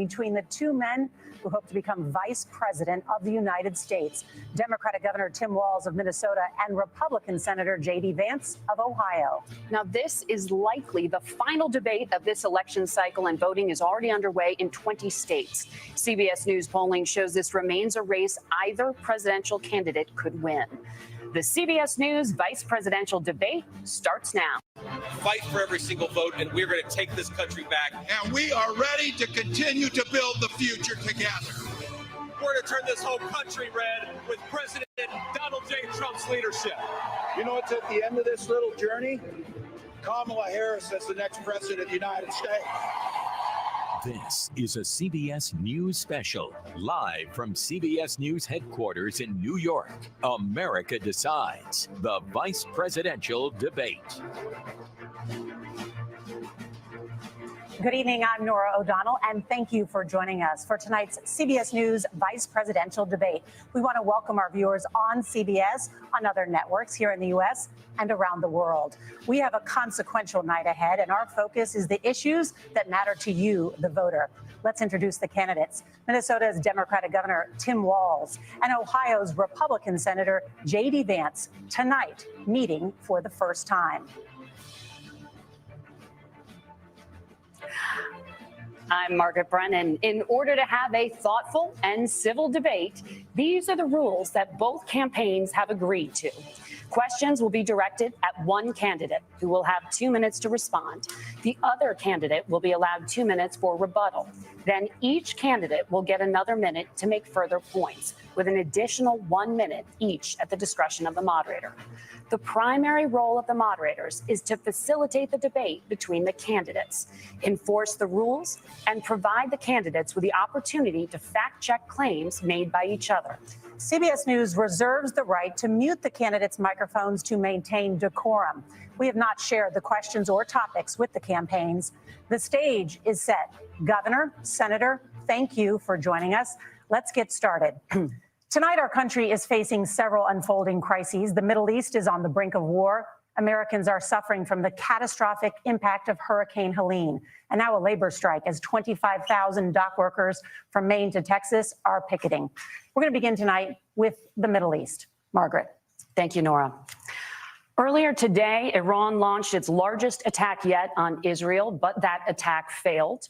between the two men who hope to become vice president of the United States, Democratic Governor Tim Walz of Minnesota and Republican Senator J.D. Vance of Ohio. Now, this is likely the final debate of this election cycle, and voting is already underway in 20 states. CBS News polling shows this remains a race either presidential candidate could win. The CBS News vice presidential debate starts now. Fight for every single vote, and we're going to take this country back. And we are ready to continue to build the future together. We're going to turn this whole country red with President Donald J. Trump's leadership. You know what's at the end of this little journey? Kamala Harris as the next president of the United States. This is a CBS News special, live from CBS News headquarters in New York. America Decides, the vice presidential debate. Good evening, I'm Nora O'Donnell, and thank you for joining us for tonight's CBS News vice presidential debate. We want to welcome our viewers on CBS, on other networks here in the U.S. and around the world. We have a consequential night ahead, and our focus is the issues that matter to you, the voter. Let's introduce the candidates. Minnesota's Democratic Governor Tim Walz and Ohio's Republican Senator J.D. Vance tonight meeting for the first time. I'm Margaret Brennan. In order to have a thoughtful and civil debate, these are the rules that both campaigns have agreed to. Questions will be directed at one candidate, who will have 2 minutes to respond. The other candidate will be allowed 2 minutes for rebuttal. Then each candidate will get another minute to make further points, with an additional 1 minute each at the discretion of the moderator. The primary role of the moderators is to facilitate the debate between the candidates, enforce the rules, and provide the candidates with the opportunity to fact-check claims made by each other. CBS News reserves the right to mute the candidates' microphones to maintain decorum. We have not shared the questions or topics with the campaigns. The stage is set. Governor, Senator, thank you for joining us. Let's get started. Tonight, our country is facing several unfolding crises. The Middle East is on the brink of war. Americans are suffering from the catastrophic impact of Hurricane Helene, and now a labor strike as 25,000 dock workers from Maine to Texas are picketing. We're going to begin tonight with the Middle East. Margaret. Thank you, Nora. Earlier today, Iran launched its largest attack yet on Israel, but that attack failed,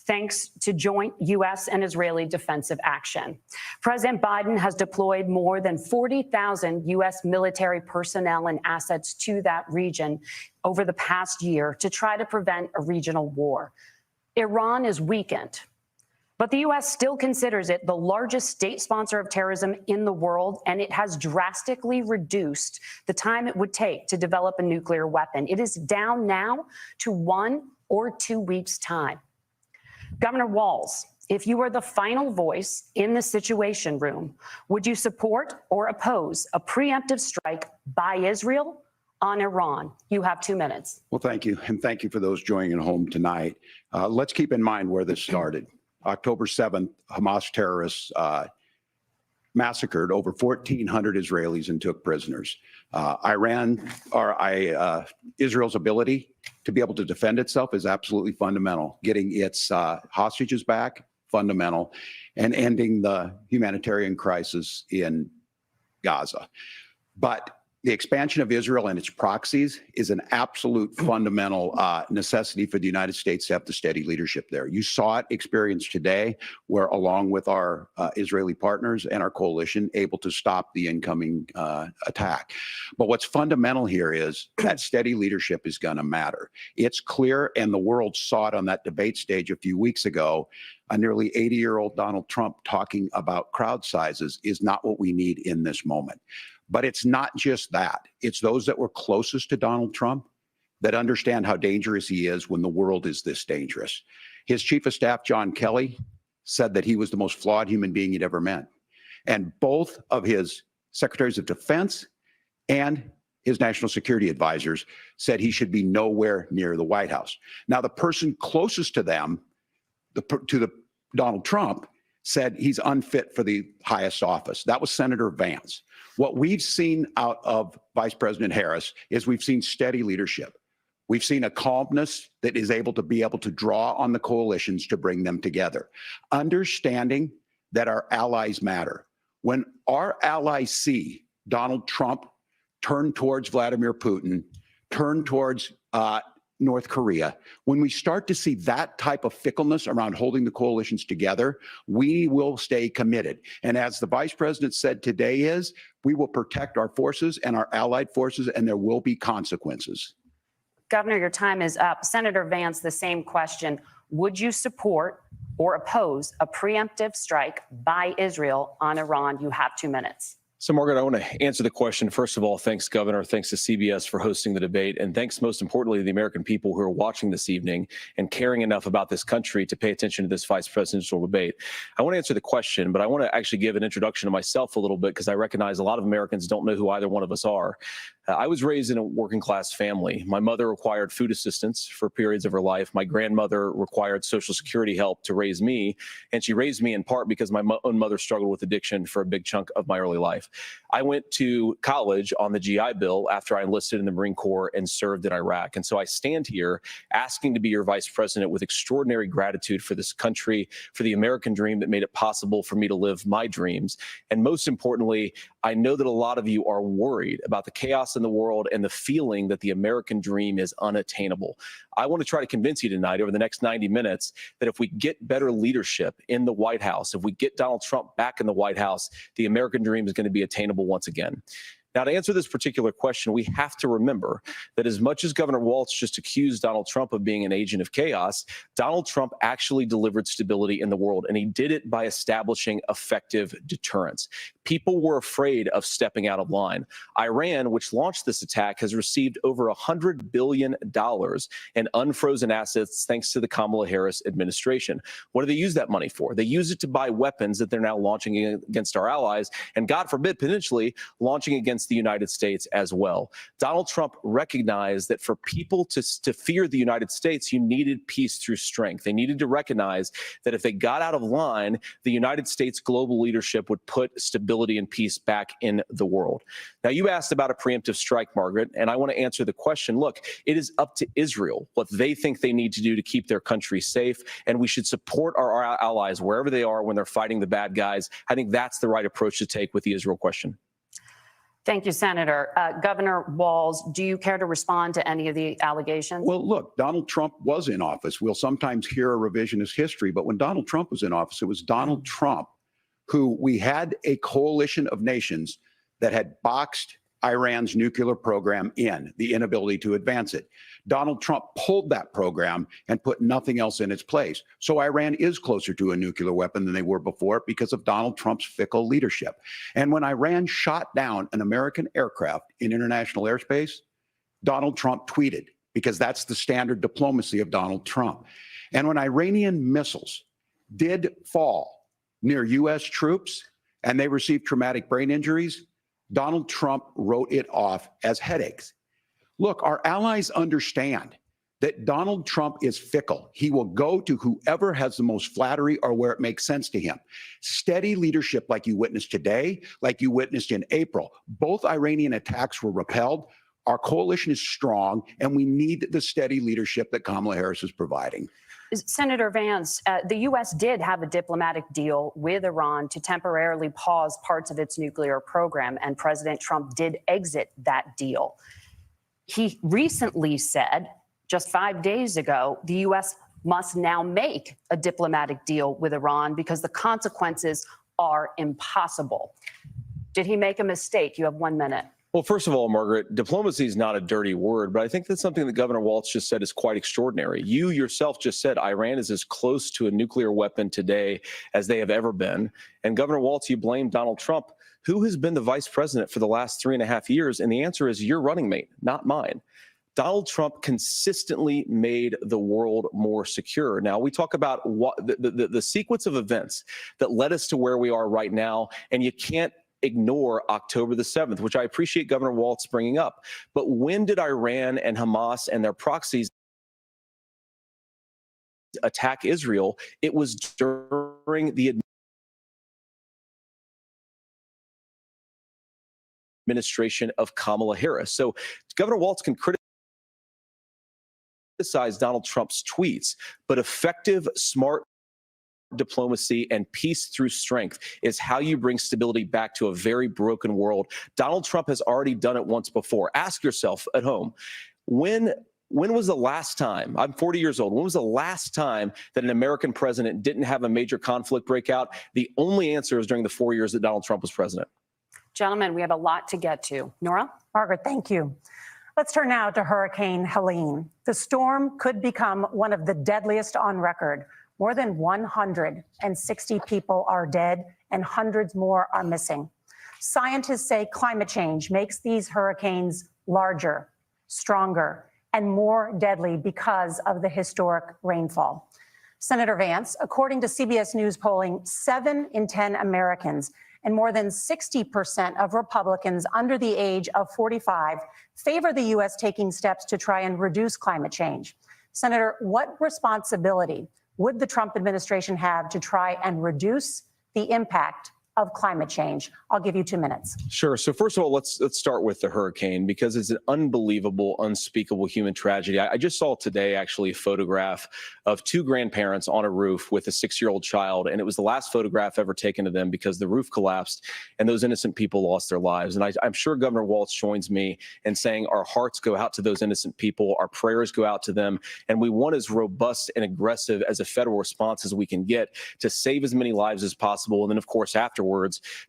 thanks to joint U.S. and Israeli defensive action. President Biden has deployed more than 40,000 U.S. military personnel and assets to that region over the past year to try to prevent a regional war. Iran is weakened, but the U.S. still considers it the largest state sponsor of terrorism in the world, and it has drastically reduced the time it would take to develop a nuclear weapon. It is down now to 1 or 2 weeks' time. Governor Walz, if you were the final voice in the Situation Room, would you support or oppose a preemptive strike by Israel on Iran? You have 2 minutes. Well, thank you. And thank you for those joining at home tonight. Let's keep in mind where this started. October 7th, Hamas terrorists massacred over 1,400 Israelis and took prisoners. Israel's ability to be able to defend itself is absolutely fundamental. Getting its hostages back, fundamental, and ending the humanitarian crisis in Gaza. But the expansion of Israel and its proxies is an absolute fundamental necessity for the United States to have the steady leadership there. You saw it experienced today, where along with our Israeli partners and our coalition, able to stop the incoming attack. But what's fundamental here is that steady leadership is going to matter. It's clear, and the world saw it on that debate stage a few weeks ago. A nearly 80-year-old Donald Trump talking about crowd sizes is not what we need in this moment. But it's not just that. It's those that were closest to Donald Trump that understand how dangerous he is when the world is this dangerous. His chief of staff, John Kelly, said that he was the most flawed human being he'd ever met. And both of his secretaries of defense and his national security advisors said he should be nowhere near the White House. Now, the person closest to them, Donald Trump, said he's unfit for the highest office. That was Senator Vance. What we've seen out of Vice President Harris is we've seen steady leadership. We've seen a calmness that is able to draw on the coalitions to bring them together, understanding that our allies matter. When our allies see Donald Trump turn towards Vladimir Putin, turn towards North Korea, when we start to see that type of fickleness around holding the coalitions together, we will stay committed. And as the vice president said today we will protect our forces and our allied forces, and there will be consequences. Governor, your time is up. Senator Vance, the same question. Would you support or oppose a preemptive strike by Israel on Iran? You have 2 minutes. So, Margaret, I want to answer the question. First of all, thanks, Governor. Thanks to CBS for hosting the debate. And thanks, most importantly, to the American people who are watching this evening and caring enough about this country to pay attention to this vice presidential debate. I want to answer the question, but I want to actually give an introduction to myself a little bit because I recognize a lot of Americans don't know who either one of us are. I was raised in a working class family. My mother required food assistance for periods of her life. My grandmother required Social Security help to raise me. And she raised me in part because my own mother struggled with addiction for a big chunk of my early life. I went to college on the GI Bill after I enlisted in the Marine Corps and served in Iraq. And so I stand here asking to be your vice president with extraordinary gratitude for this country, for the American dream that made it possible for me to live my dreams. And most importantly, I know that a lot of you are worried about the chaos in the world and the feeling that the American dream is unattainable. I want to try to convince you tonight over the next 90 minutes that if we get better leadership in the White House, if we get Donald Trump back in the White House, the American dream is going to be attainable once again. Now, to answer this particular question, we have to remember that as much as Governor Walz just accused Donald Trump of being an agent of chaos, Donald Trump actually delivered stability in the world, and he did it by establishing effective deterrence. People were afraid of stepping out of line. Iran, which launched this attack, has received over $100 billion in unfrozen assets thanks to the Kamala Harris administration. What do they use that money for? They use it to buy weapons that they're now launching against our allies, and God forbid, potentially launching against the United States as well. Donald Trump recognized that for people to fear the United States, you needed peace through strength. They needed to recognize that if they got out of line, the United States global leadership would put stability and peace back in the world. Now, you asked about a preemptive strike, Margaret, and I want to answer the question. Look, it is up to Israel what they think they need to do to keep their country safe, and we should support our allies wherever they are when they're fighting the bad guys. I think that's the right approach to take with the Israel question. Thank you, Senator. Governor Walz, do you care to respond to any of the allegations? Well, look, Donald Trump was in office. We'll sometimes hear a revisionist history, but when Donald Trump was in office, it was Donald Trump who we had a coalition of nations that had boxed Iran's nuclear program in, the inability to advance it. Donald Trump pulled that program and put nothing else in its place. So Iran is closer to a nuclear weapon than they were before because of Donald Trump's fickle leadership. And when Iran shot down an American aircraft in international airspace, Donald Trump tweeted, because that's the standard diplomacy of Donald Trump. And when Iranian missiles did fall near U.S. troops and they received traumatic brain injuries, Donald Trump wrote it off as headaches. Look, our allies understand that Donald Trump is fickle. He will go to whoever has the most flattery or where it makes sense to him. Steady leadership like you witnessed today, like you witnessed in April. Both Iranian attacks were repelled. Our coalition is strong, and we need the steady leadership that Kamala Harris is providing. Senator Vance, the U.S. did have a diplomatic deal with Iran to temporarily pause parts of its nuclear program, and President Trump did exit that deal. He recently said, just 5 days ago, the U.S. must now make a diplomatic deal with Iran because the consequences are impossible. Did he make a mistake? You have 1 minute. Well, first of all, Margaret, diplomacy is not a dirty word, but I think that's something that Governor Walz just said is quite extraordinary. You yourself just said Iran is as close to a nuclear weapon today as they have ever been. And Governor Walz, you blame Donald Trump. Who has been the vice president for the last 3.5 years? And the answer is your running mate, not mine. Donald Trump consistently made the world more secure. Now, we talk about what the sequence of events that led us to where we are right now, and you can't ignore October the 7th, which I appreciate Governor Walz bringing up. But when did Iran and Hamas and their proxies attack Israel? It was during the administration of Kamala Harris. So Governor Walz can criticize criticize Donald Trump's tweets, but effective, smart diplomacy and peace through strength is how you bring stability back to a very broken world. Donald Trump has already done it once before. Ask yourself at home, when was the last time, I'm 40 years old, when was the last time that an American president didn't have a major conflict break out? The only answer is during the 4 years that Donald Trump was president. Gentlemen, we have a lot to get to. Nora? Margaret, thank you. Let's turn now to Hurricane Helene. The storm could become one of the deadliest on record. More than 160 people are dead and hundreds more are missing. Scientists say climate change makes these hurricanes larger, stronger, and more deadly because of the historic rainfall. Senator Vance, according to CBS News polling, 7 in 10 Americans and more than 60% of Republicans under the age of 45 favor the U.S. taking steps to try and reduce climate change. Senator, what responsibility would the Trump administration have to try and reduce the impact of climate change? I'll give you 2 minutes. Sure. So first of all, let's start with the hurricane, because it's an unbelievable, unspeakable human tragedy. I just saw today actually a photograph of 2 grandparents on a roof with a 6-year-old child, and it was the last photograph ever taken of them because the roof collapsed and those innocent people lost their lives. And I'm sure Governor Walz joins me in saying our hearts go out to those innocent people, our prayers go out to them, and we want as robust and aggressive as a federal response as we can get to save as many lives as possible, and then of course afterwards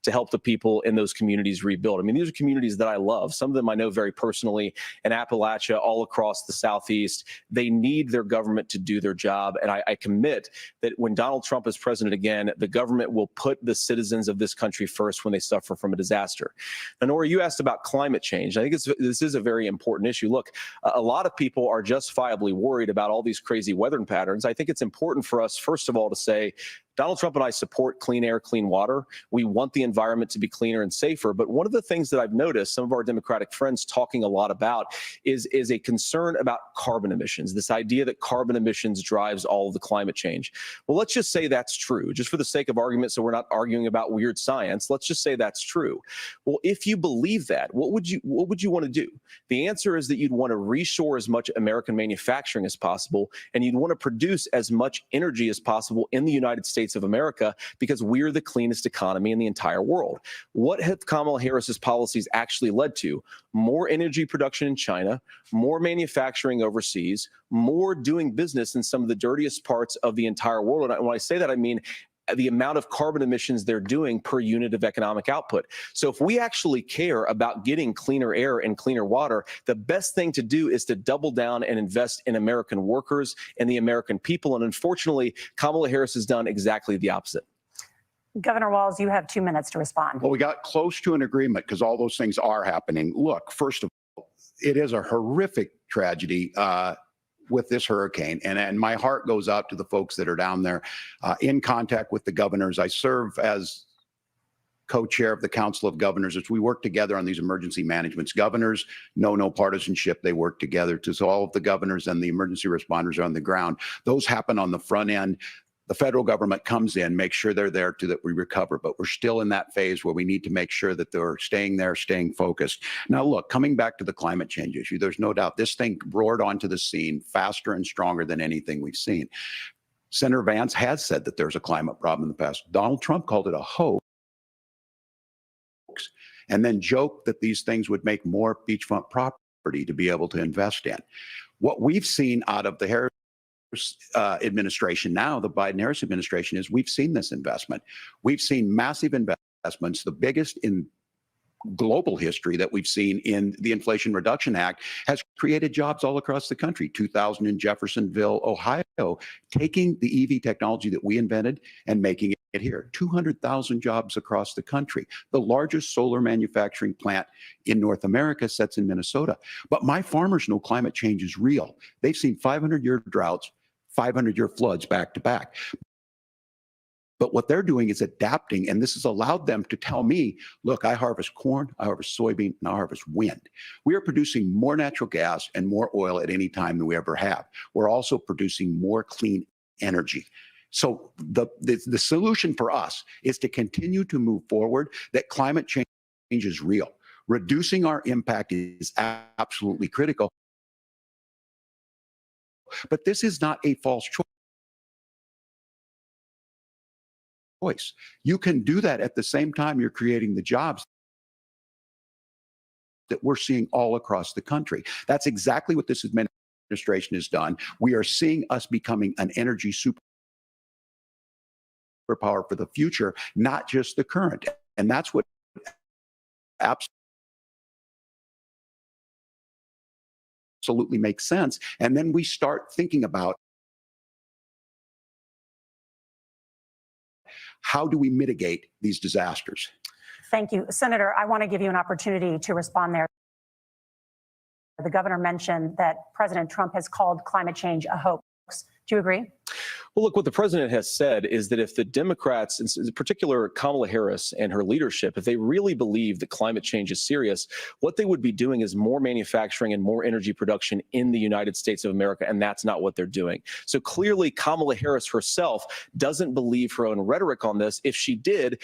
to help the people in those communities rebuild. I mean, these are communities that I love. Some of them I know very personally in Appalachia, all across the Southeast. They need their government to do their job. And I commit that when Donald Trump is president again, the government will put the citizens of this country first when they suffer from a disaster. Now, Nora, you asked about climate change. I think this is a very important issue. Look, a lot of people are justifiably worried about all these crazy weather patterns. I think it's important for us, first of all, to say, Donald Trump and I support clean air, clean water. We want the environment to be cleaner and safer. But one of the things that I've noticed some of our Democratic friends talking a lot about is a concern about carbon emissions, this idea that carbon emissions drives all of the climate change. Well, let's just say that's true, just for the sake of argument, so we're not arguing about weird science. Let's just say that's true. Well, if you believe that, what would you want to do? The answer is that you'd want to reshore as much American manufacturing as possible, and you'd want to produce as much energy as possible in the United States of America, because we're the cleanest economy in the entire world. What have Kamala Harris's policies actually led to? More energy production in China, more manufacturing overseas, more doing business in some of the dirtiest parts of the entire world. And when I say that, I mean the amount of carbon emissions they're doing per unit of economic output. So if we actually care about getting cleaner air and cleaner water, the best thing to do is to double down and invest in American workers and the American people. And unfortunately, Kamala Harris has done exactly the opposite. Governor Walz, you have 2 minutes to respond. Well, we got close to an agreement because all those things are happening. Look, first of all, it is a horrific tragedy with this hurricane. And my heart goes out to the folks that are down there in contact with the governors. I serve as co-chair of the Council of Governors as we work together on these emergency managements. Governors know no partisanship. They work together to solve the governors and the emergency responders are on the ground. Those happen on the front end. The federal government comes in, makes sure they're there to that we recover, but we're still in that phase where we need to make sure that they're staying there, staying focused. Now, look, coming back to the climate change issue, there's no doubt this thing roared onto the scene faster and stronger than anything we've seen. Senator Vance has said that there's a climate problem in the past. Donald Trump called it a hoax and then joked that these things would make more beachfront property to be able to invest in. What we've seen out of the Harris administration now, the Biden-Harris administration, is we've seen this investment. We've seen massive investments, the biggest in global history that we've seen in the Inflation Reduction Act, has created jobs all across the country. 2,000 in Jeffersonville, Ohio, taking the EV technology that we invented and making it here. 200,000 jobs across the country. The largest solar manufacturing plant in North America sits in Minnesota. But my farmers know climate change is real. They've seen 500-year droughts, 500-year floods back to back. But what they're doing is adapting, and this has allowed them to tell me, look, I harvest corn, I harvest soybean, and I harvest wind. We are producing more natural gas and more oil at any time than we ever have. We're also producing more clean energy. So the solution for us is to continue to move forward, that climate change is real. Reducing our impact is absolutely critical. But this is not a false choice. You can do that at the same time you're creating the jobs that we're seeing all across the country. That's exactly what this administration has done. We are seeing us becoming an energy superpower for the future, not just the current. And that's what absolutely makes sense. And then we start thinking about how do we mitigate these disasters? Thank you. Senator, I want to give you an opportunity to respond there. The governor mentioned that President Trump has called climate change a hoax. Do you agree? Well, look, what the president has said is that if the Democrats, in particular Kamala Harris and her leadership, if they really believe that climate change is serious, what they would be doing is more manufacturing and more energy production in the United States of America, and that's not what they're doing. So clearly, Kamala Harris herself doesn't believe her own rhetoric on this. If she did,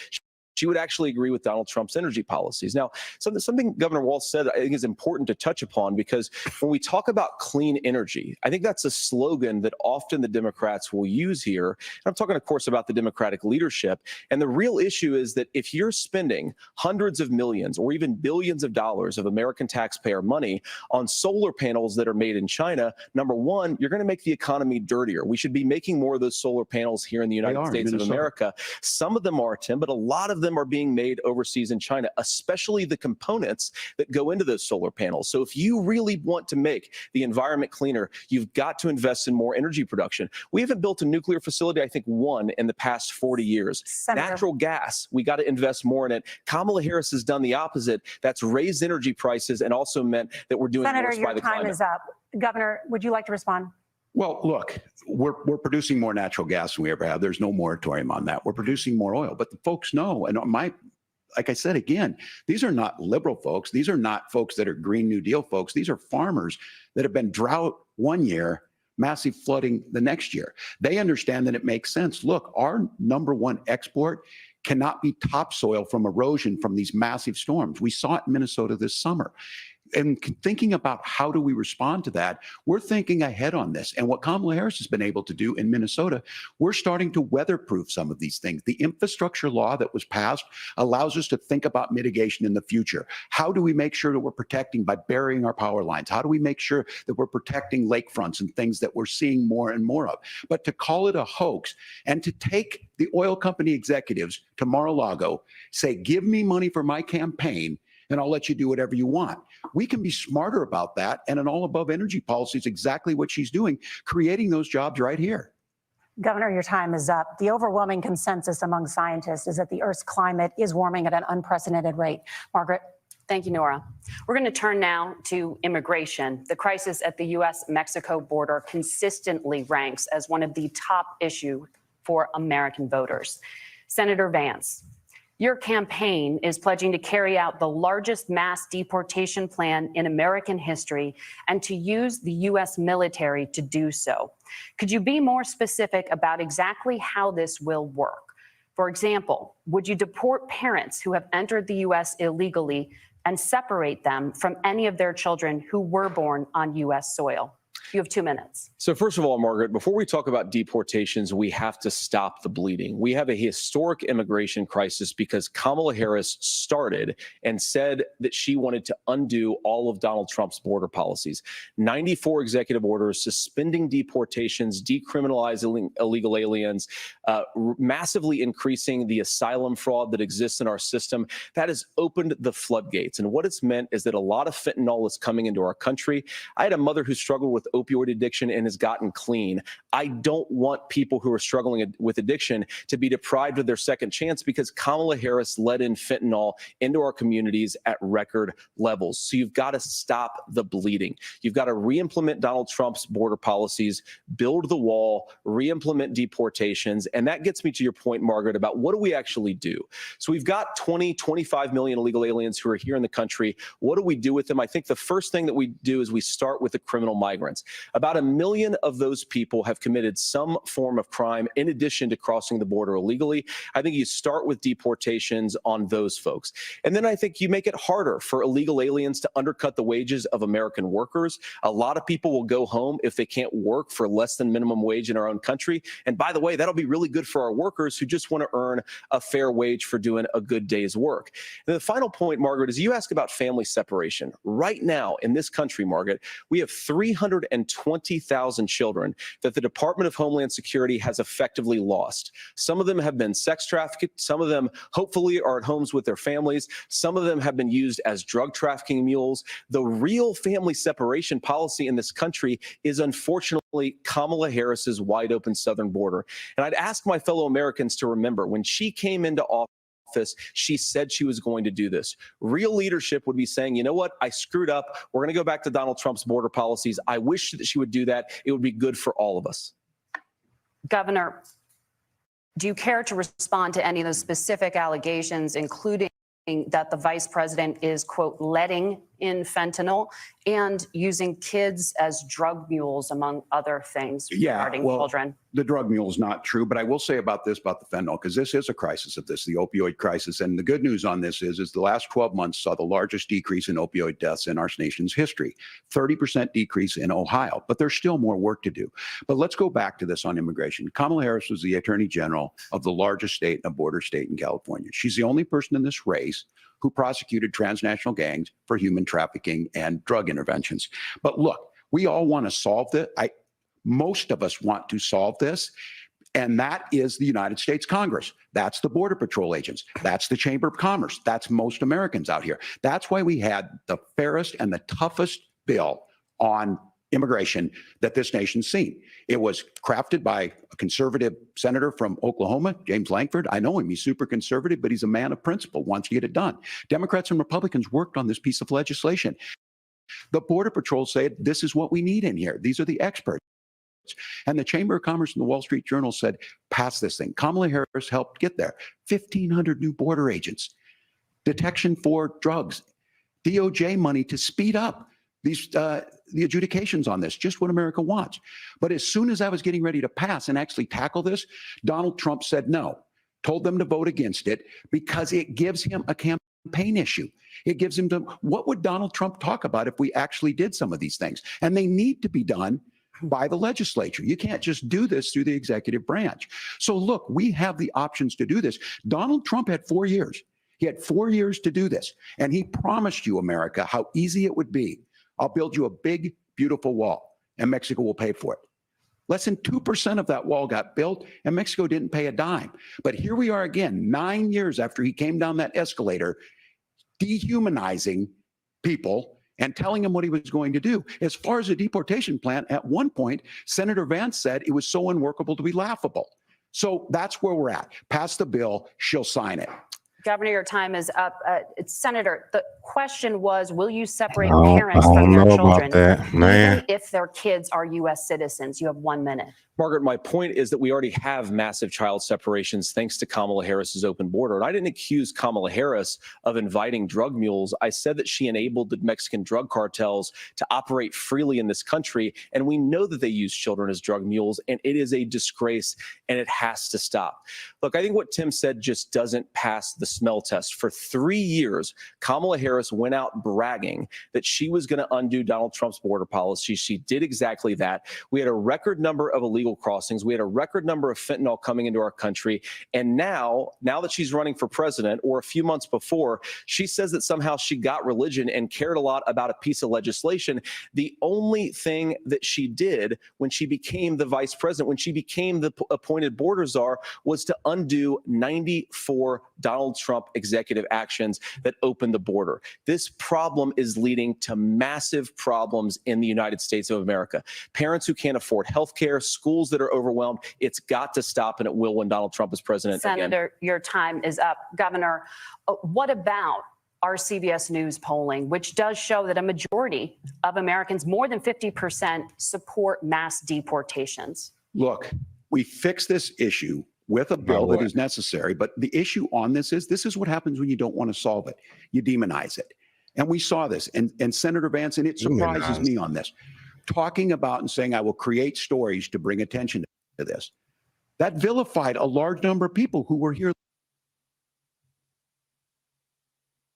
she would actually agree with Donald Trump's energy policies. Now, something Governor Walz said I think is important to touch upon, because when we talk about clean energy, I think that's a slogan that often the Democrats will use here. And I'm talking, of course, about the Democratic leadership. And the real issue is that if you're spending hundreds of millions or even billions of dollars of American taxpayer money on solar panels that are made in China, number one, you're going to make the economy dirtier. We should be making more of those solar panels here in the United States of America. Some of them are, Tim, but a lot of them are being made overseas in China, especially the components that go into those solar panels. So if you really want to make the environment cleaner, you've got to invest in more energy production. We haven't built a nuclear facility, I think, one in the past 40 years. Senator. Natural gas, we got to invest more in it. Kamala Harris has done the opposite. That's raised energy prices and also meant that we're doing Senator, worse by your the time climate. is up. Governor, would you like to respond? Well, look, we're producing more natural gas than we ever have. There's no moratorium on that. We're producing more oil. But the folks know, and like I said, again, these are not liberal folks. These are not folks that are Green New Deal folks. These are farmers that have been drought one year, massive flooding the next year. They understand that it makes sense. Look, our number one export cannot be topsoil from erosion from these massive storms. We saw it in Minnesota this summer. And thinking about how do we respond to that, we're thinking ahead on this. And what Kamala Harris has been able to do in Minnesota, we're starting to weatherproof some of these things. The infrastructure law that was passed allows us to think about mitigation in the future. How do we make sure that we're protecting by burying our power lines? How do we make sure that we're protecting lakefronts and things that we're seeing more and more of? But to call it a hoax and to take the oil company executives to Mar-a-Lago, say, give me money for my campaign, and I'll let you do whatever you want. We can be smarter about that. And an all-above energy policy is exactly what she's doing, creating those jobs right here. Governor, your time is up. The overwhelming consensus among scientists is that the Earth's climate is warming at an unprecedented rate. Margaret? Thank you, Nora. We're going to turn now to immigration. The crisis at the U.S.-Mexico border consistently ranks as one of the top issues for American voters. Senator Vance, your campaign is pledging to carry out the largest mass deportation plan in American history and to use the U.S. military to do so. Could you be more specific about exactly how this will work? For example, would you deport parents who have entered the U.S. illegally and separate them from any of their children who were born on U.S. soil? You have 2 minutes. So first of all, Margaret, before we talk about deportations, we have to stop the bleeding. We have a historic immigration crisis because Kamala Harris started and said that she wanted to undo all of Donald Trump's border policies. 94 executive orders suspending deportations, decriminalizing illegal aliens, massively increasing the asylum fraud that exists in our system. That has opened the floodgates. And what it's meant is that a lot of fentanyl is coming into our country. I had a mother who struggled with opioid addiction and has gotten clean. I don't want people who are struggling with addiction to be deprived of their second chance because Kamala Harris let in fentanyl into our communities at record levels. So you've got to stop the bleeding. You've got to re-implement Donald Trump's border policies, build the wall, re-implement deportations. And that gets me to your point, Margaret, about what do we actually do? So we've got 25 million illegal aliens who are here in the country. What do we do with them? I think the first thing that we do is we start with the criminal migrants. About 1 million of those people have committed some form of crime in addition to crossing the border illegally. I think you start with deportations on those folks. And then I think you make it harder for illegal aliens to undercut the wages of American workers. A lot of people will go home if they can't work for less than minimum wage in our own country. And by the way, that'll be really good for our workers who just want to earn a fair wage for doing a good day's work. And the final point, Margaret, is you ask about family separation. Right now in this country, Margaret, we have 320,000 children that the Department of Homeland Security has effectively lost. Some of them have been sex trafficked. Some of them hopefully are at homes with their families. Some of them have been used as drug trafficking mules. The real family separation policy in this country is unfortunately Kamala Harris's wide open southern border. And I'd ask my fellow Americans to remember when she came into office, she said she was going to do this. Real leadership would be saying, you know what, I screwed up. We're going to go back to Donald Trump's border policies. I wish that she would do that. It would be good for all of us. Governor, do you care to respond to any of those specific allegations, including that the vice president is, quote, letting in fentanyl and using kids as drug mules, among other things regarding children? The drug mule is not true, but I will say about this, about the fentanyl, because this is a crisis of this, the opioid crisis. And the good news on this is the last 12 months saw the largest decrease in opioid deaths in our nation's history, 30% decrease in Ohio, but there's still more work to do. But let's go back to this on immigration. Kamala Harris was the attorney general of the largest state, a border state in California. She's the only person in this race who prosecuted transnational gangs for human trafficking and drug interventions. But look, we all want to solve this. Most of us want to solve this, and that is the United States Congress. That's the Border Patrol agents. That's the Chamber of Commerce. That's most Americans out here. That's why we had the fairest and the toughest bill on immigration that this nation's seen. It was crafted by a conservative senator from Oklahoma, James Lankford. I know him. He's super conservative, but he's a man of principle, wants to get it done. Democrats and Republicans worked on this piece of legislation. The Border Patrol said, this is what we need in here. These are the experts. And the Chamber of Commerce and the Wall Street Journal said, pass this thing. Kamala Harris helped get there. 1,500 new border agents, detection for drugs, DOJ money to speed up these the adjudications on this, just what America wants. But as soon as I was getting ready to pass and actually tackle this, Donald Trump said no, told them to vote against it because it gives him a campaign issue. It gives him to, what would Donald Trump talk about if we actually did some of these things? And they need to be done by the legislature. You can't just do this through the executive branch. So look, we have the options to do this. Donald Trump had 4 years. He had 4 years to do this. And he promised you, America, how easy it would be. I'll build you a big, beautiful wall, and Mexico will pay for it. Less than 2% of that wall got built, and Mexico didn't pay a dime. But here we are again, 9 years after he came down that escalator, dehumanizing people and telling them what he was going to do. As far as the deportation plan, at one point, Senator Vance said it was so unworkable to be laughable. So that's where we're at. Pass the bill, she'll sign it. Governor, your time is up. Senator, the question was, will you separate parents from their children, even if their kids are U.S. citizens? You have 1 minute. Margaret, my point is that we already have massive child separations thanks to Kamala Harris's open border. And I didn't accuse Kamala Harris of inviting drug mules. I said that she enabled the Mexican drug cartels to operate freely in this country. And we know that they use children as drug mules, and it is a disgrace, and it has to stop. Look, I think what Tim said just doesn't pass the smell test. For 3 years, Kamala Harris went out bragging that she was going to undo Donald Trump's border policy. She did exactly that. We had a record number of illegal crossings. We had a record number of fentanyl coming into our country. And now that she's running for president, or a few months before, she says that somehow she got religion and cared a lot about a piece of legislation. The only thing that she did when she became the vice president, when she became the appointed border czar, was to undo 94 Donald Trump executive actions that opened the border. This problem is leading to massive problems in the United States of America. Parents who can't afford health care, schools that are overwhelmed. It's got to stop, and it will when Donald Trump is president again. Senator, your time is up. Governor, what about our CBS News polling, which does show that a majority of Americans, more than 50%, support mass deportations? Look, we fix this issue with a bill that is necessary, but the issue on this is what happens when you don't want to solve it. You demonize it. And we saw this, and Senator Vance, and it surprises me on this. talking about and saying, I will create stories to bring attention to this. That vilified a large number of people who were here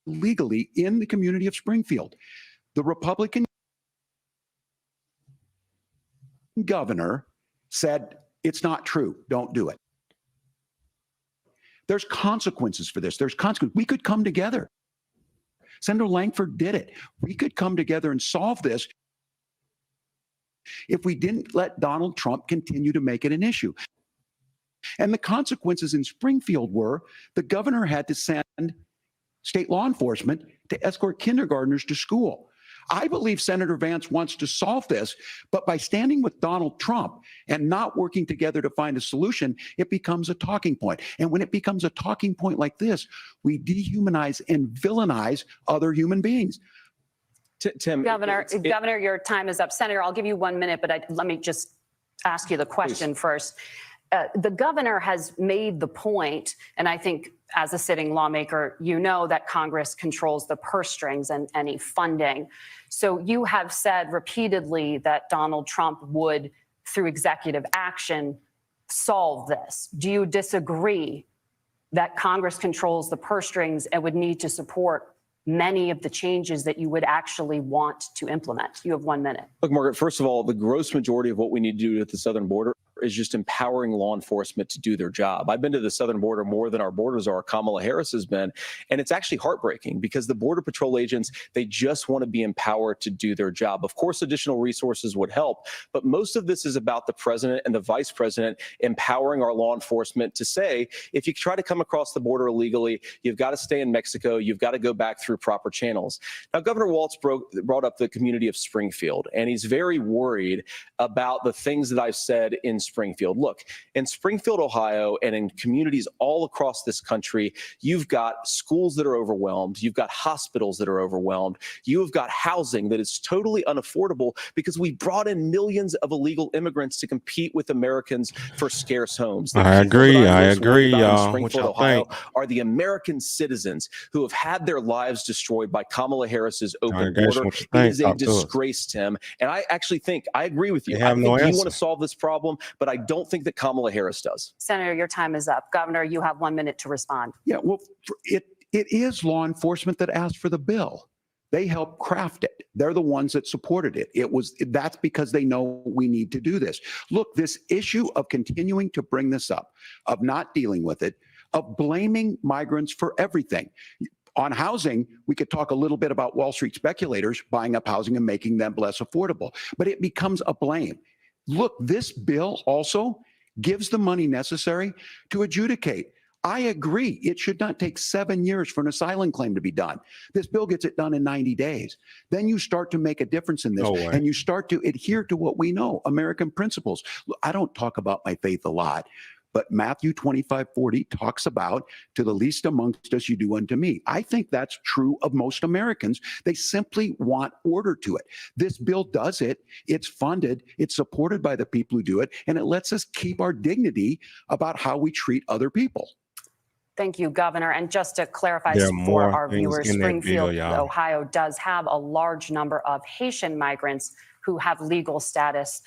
legally in the community of Springfield. The Republican governor said, it's not true. Don't do it. There's consequences for this. There's consequences. We could come together. Senator Langford did it. We could come together and solve this if we didn't let Donald Trump continue to make it an issue. And the consequences in Springfield were the governor had to send state law enforcement to escort kindergartners to school. I believe Senator Vance wants to solve this, but by standing with Donald Trump and not working together to find a solution, it becomes a talking point. And when it becomes a talking point like this, we dehumanize and villainize other human beings. Tim, Governor, your time is up. Senator, I'll give you 1 minute, but let me just ask you the question first. The governor has made the point, and I think as a sitting lawmaker, you know that Congress controls the purse strings and any funding. So you have said repeatedly that Donald Trump would, through executive action, solve this. Do you disagree that Congress controls the purse strings and would need to support many of the changes that you would actually want to implement? You have 1 minute. Look, Margaret, first of all, the gross majority of what we need to do at the southern border is just empowering law enforcement to do their job. I've been to the southern border more than our borders are. Kamala Harris has been. And it's actually heartbreaking because the Border Patrol agents, they just want to be empowered to do their job. Of course, additional resources would help, but most of this is about the president and the vice president empowering our law enforcement to say, if you try to come across the border illegally, you've got to stay in Mexico. You've got to go back through proper channels. Now, Governor Walz brought up the community of Springfield, and he's very worried about the things that I've said in Springfield. Look, in Springfield, Ohio, and in communities all across this country, you've got schools that are overwhelmed. You've got hospitals that are overwhelmed. You've got housing that is totally unaffordable because we brought in millions of illegal immigrants to compete with Americans for scarce homes. I agree, y'all. Springfield, Ohio, are the American citizens who have had their lives destroyed by Kamala Harris's open border. It is a disgrace, Tim. And I actually think, I agree with you. I think you want to solve this problem, but I don't think that Kamala Harris does. Senator, your time is up. Governor, you have 1 minute to respond. Yeah, well, it is law enforcement that asked for the bill. They helped craft it. They're the ones that supported it. That's because they know we need to do this. Look, this issue of continuing to bring this up, of not dealing with it, of blaming migrants for everything. On housing, we could talk a little bit about Wall Street speculators buying up housing and making them less affordable, but it becomes a blame. Look, this bill also gives the money necessary to adjudicate. I agree. It should not take 7 years for an asylum claim to be done. This bill gets it done in 90 days. Then you start to make a difference in this, and you start to adhere to what we know, American principles. Look, I don't talk about my faith a lot, but Matthew 25:40 talks about, to the least amongst us, you do unto me. I think that's true of most Americans. They simply want order to it. This bill does it. It's funded. It's supported by the people who do it. And it lets us keep our dignity about how we treat other people. Thank you, Governor. And just to clarify for our viewers, Springfield, Ohio does have a large number of Haitian migrants who have legal status,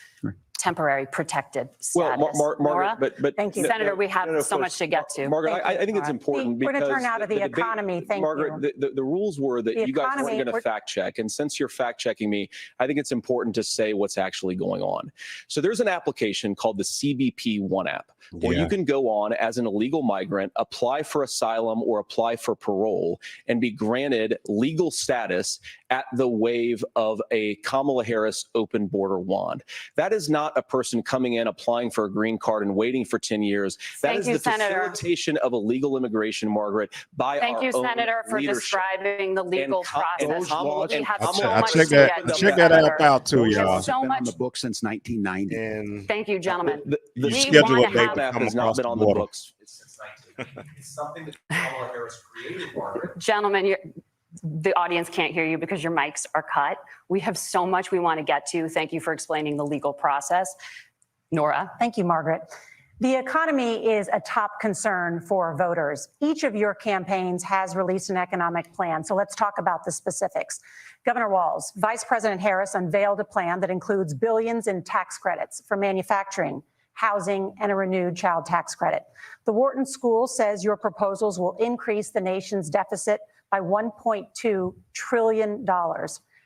temporary protected status. Well, Margaret, but thank you, Senator. We have so much to get to. Margaret, I think it's important because we're going to turn out of the economy. Thank Margaret, you. The rules were that you guys weren't going to fact check, and since you're fact checking me, I think it's important to say what's actually going on. So there's an application called the CBP One app, where you can go on as an illegal migrant, apply for asylum or apply for parole, and be granted legal status at the wave of a Kamala Harris open border wand. That is not a person coming in, applying for a green card and waiting for 10 years. That is the facilitation of illegal immigration, Margaret, by our own leadership. Thank you, Senator, for describing the legal process. Check that app out too, y'all. It's been on the book since 1990. And thank you, gentlemen. The schedule app has not been on the books since 1990. It's something that Kamala Harris created, Margaret. Gentlemen, the audience can't hear you because your mics are cut. We have so much we want to get to. Thank you for explaining the legal process. Nora. Thank you, Margaret. The economy is a top concern for voters. Each of your campaigns has released an economic plan, so let's talk about the specifics. Governor Walz, Vice President Harris unveiled a plan that includes billions in tax credits for manufacturing, housing, and a renewed child tax credit. The Wharton School says your proposals will increase the nation's deficit by $1.2 trillion.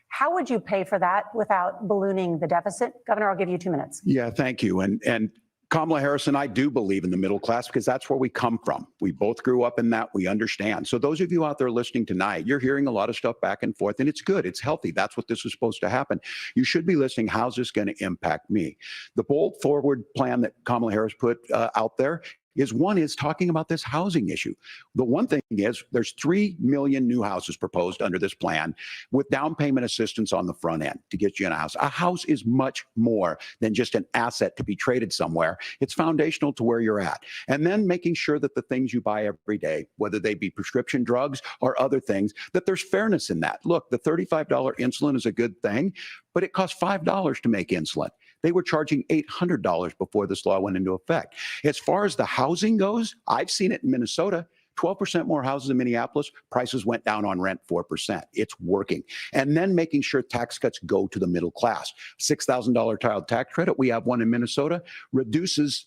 How would you pay for that without ballooning the deficit? Governor, I'll give you 2 minutes. Yeah, thank you. And Kamala Harris and I do believe in the middle class because that's where we come from. We both grew up in that. We understand. So those of you out there listening tonight, you're hearing a lot of stuff back and forth, and it's good. It's healthy. That's what this is supposed to happen. You should be listening. How's this going to impact me? The bold forward plan that Kamala Harris put out there is talking about this housing issue. The one thing is there's 3 million new houses proposed under this plan with down payment assistance on the front end to get you in a house. A house is much more than just an asset to be traded somewhere. It's foundational to where you're at. And then making sure that the things you buy every day, whether they be prescription drugs or other things, that there's fairness in that. Look, the $35 insulin is a good thing, but it costs $5 to make insulin. They were charging $800 before this law went into effect. As far as the housing goes, I've seen it in Minnesota. 12% more houses in Minneapolis, prices went down on rent 4%. It's working. And then making sure tax cuts go to the middle class. $6,000 child tax credit, we have one in Minnesota, reduces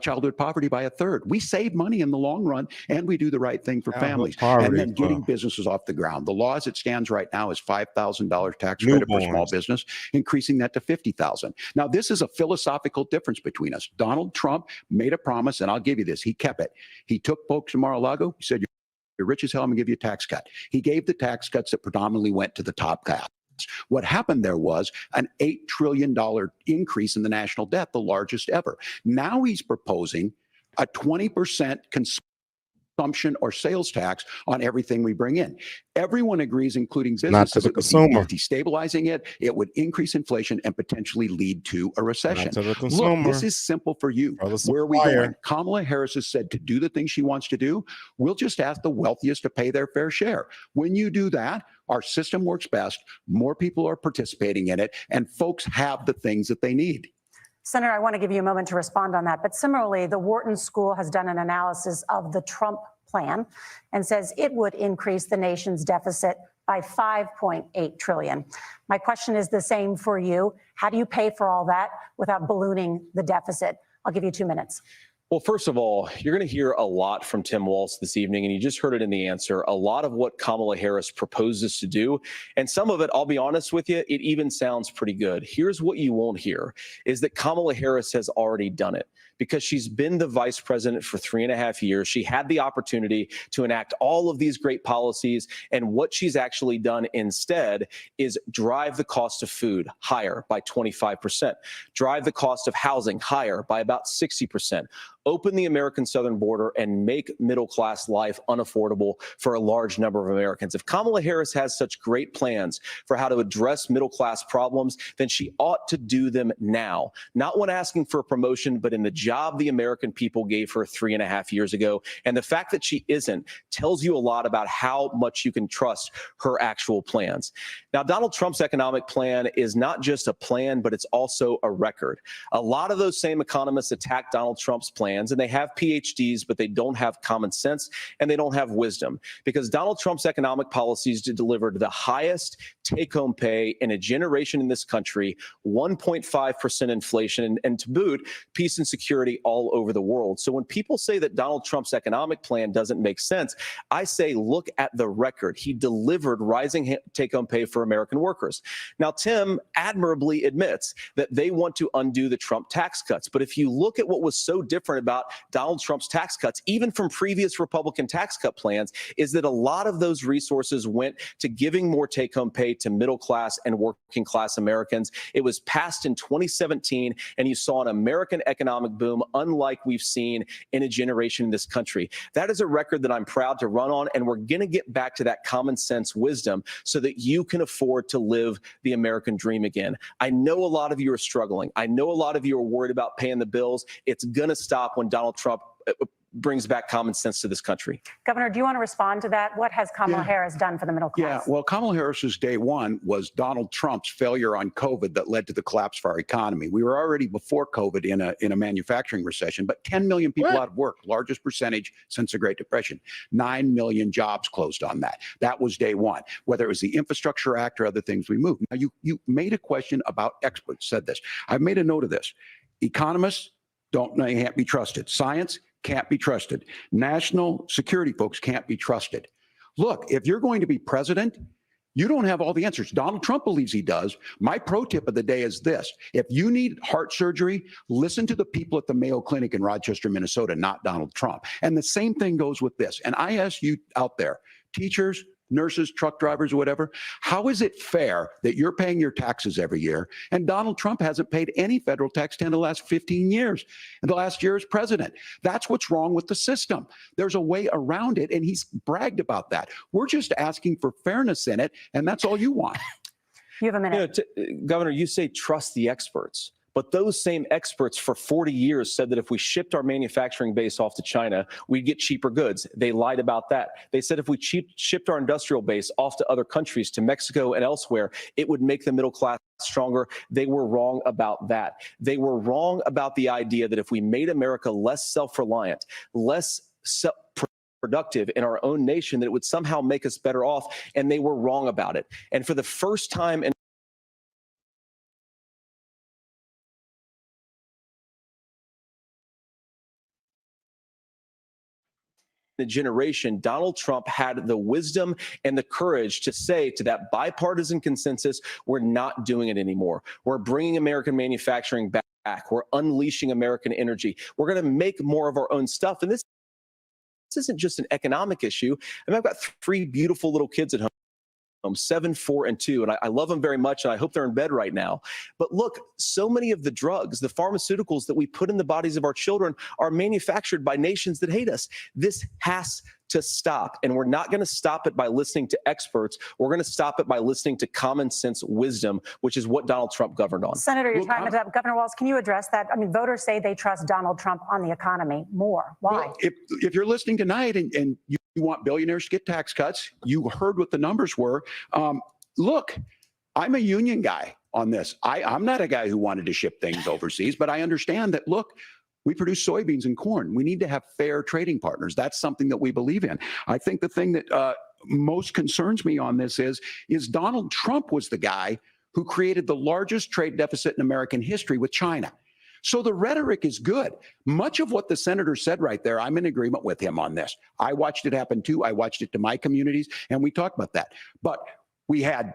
childhood poverty by 1/3. We save money in the long run, and we do the right thing for families. And then getting businesses off the ground. The law as it stands right now is $5,000 tax credit for small business, increasing that to $50,000. Now, this is a philosophical difference between us. Donald Trump made a promise, and I'll give you this. He kept it. He took folks to Mar-a-Lago. He said, "You're rich as hell. I'm going to give you a tax cut." He gave the tax cuts that predominantly went to the top class. What happened there was an $8 trillion increase in the national debt, the largest ever. Now he's proposing a 20% consumption or sales tax on everything we bring in. Everyone agrees, including businesses, not to the consumer. Destabilizing it, it would increase inflation and potentially lead to a recession. Not to the consumer. Look, this is simple for you. Where are we going? Kamala Harris has said to do the things she wants to do. We'll just ask the wealthiest to pay their fair share. When you do that, our system works best, more people are participating in it, and folks have the things that they need. Senator, I want to give you a moment to respond on that. But similarly, the Wharton School has done an analysis of the Trump plan and says it would increase the nation's deficit by $5.8 trillion. My question is the same for you. How do you pay for all that without ballooning the deficit? I'll give you 2 minutes. Well, first of all, you're going to hear a lot from Tim Walz this evening, and you just heard it in the answer. A lot of what Kamala Harris proposes to do, and some of it, I'll be honest with you, it even sounds pretty good. Here's what you won't hear, is that Kamala Harris has already done it. Because she's been the vice president for 3.5 years. She had the opportunity to enact all of these great policies. And what she's actually done instead is drive the cost of food higher by 25%, drive the cost of housing higher by about 60%, open the American southern border and make middle-class life unaffordable for a large number of Americans. If Kamala Harris has such great plans for how to address middle-class problems, then she ought to do them now. Not when asking for a promotion, but in the job the American people gave her 3.5 years ago. And the fact that she isn't tells you a lot about how much you can trust her actual plans. Now, Donald Trump's economic plan is not just a plan, but it's also a record. A lot of those same economists attack Donald Trump's plan, and they have PhDs, but they don't have common sense and they don't have wisdom, because Donald Trump's economic policies delivered the highest take-home pay in a generation in this country, 1.5% inflation, and to boot, peace and security all over the world. So when people say that Donald Trump's economic plan doesn't make sense, I say, look at the record. He delivered rising take-home pay for American workers. Now, Tim admirably admits that they want to undo the Trump tax cuts. But if you look at what was so different about Donald Trump's tax cuts, even from previous Republican tax cut plans, is that a lot of those resources went to giving more take-home pay to middle class and working class Americans. It was passed in 2017, and you saw an American economic boom unlike we've seen in a generation in this country. That is a record that I'm proud to run on, and we're going to get back to that common sense wisdom so that you can afford to live the American dream again. I know a lot of you are struggling. I know a lot of you are worried about paying the bills. It's going to stop when Donald Trump brings back common sense to this country. Governor, do you want to respond to that? What has Kamala Harris done for the middle Yeah, class? well, Kamala Harris's day one was Donald Trump's failure on COVID that led to the collapse of our economy. We were already before COVID in a manufacturing recession, but 10 million people out of work, largest percentage since the Great Depression. 9 million jobs closed on that. That was day one. Whether it was the Infrastructure Act or other things we moved. Now, you made a question about experts, said this. I've made a note of this. Economists can't be trusted. Science can't be trusted. National security folks can't be trusted. Look, if you're going to be president, you don't have all the answers. Donald Trump believes he does. My pro tip of the day is this. If you need heart surgery, listen to the people at the Mayo Clinic in Rochester, Minnesota, not Donald Trump. And the same thing goes with this. And I ask you out there, teachers, nurses, truck drivers, or whatever, how is it fair that you're paying your taxes every year and Donald Trump hasn't paid any federal tax in the last 15 years and the last year as president? That's what's wrong with the system. There's a way around it, and he's bragged about that. We're just asking for fairness in it, and that's all you want. You have a minute. Governor, you say trust the experts. But those same experts for 40 years said that if we shipped our manufacturing base off to China, we'd get cheaper goods. They lied about that. They said if we shipped our industrial base off to other countries, to Mexico and elsewhere, it would make the middle class stronger. They were wrong about that. They were wrong about the idea that if we made America less self-reliant, less productive in our own nation, that it would somehow make us better off. And they were wrong about it. And for the first time in the generation, Donald Trump had the wisdom and the courage to say to that bipartisan consensus, we're not doing it anymore. We're bringing American manufacturing back. We're unleashing American energy. We're going to make more of our own stuff. And this isn't just an economic issue. I mean, I've got 3 beautiful little kids at home. 7, 4, and 2. And I love them very much, and I hope they're in bed right now. But look, so many of the drugs, the pharmaceuticals that we put in the bodies of our children are manufactured by nations that hate us. This has to stop. And we're not going to stop it by listening to experts. We're going to stop it by listening to common sense wisdom, which is what Donald Trump governed on. Senator, your time is up. Governor Walz, can you address that? I mean, voters say they trust Donald Trump on the economy more. Why? Well, if you're listening tonight and you want billionaires to get tax cuts, you heard what the numbers were. Look, I'm a union guy on this. I'm not a guy who wanted to ship things overseas, but I understand that, look, we produce soybeans and corn. We need to have fair trading partners. That's something that we believe in. I think the thing that most concerns me on this is Donald Trump was the guy who created the largest trade deficit in American history with China. So the rhetoric is good. Much of what the senator said right there, I'm in agreement with him on this. I watched it happen too. I watched it to my communities, and we talked about that. But we had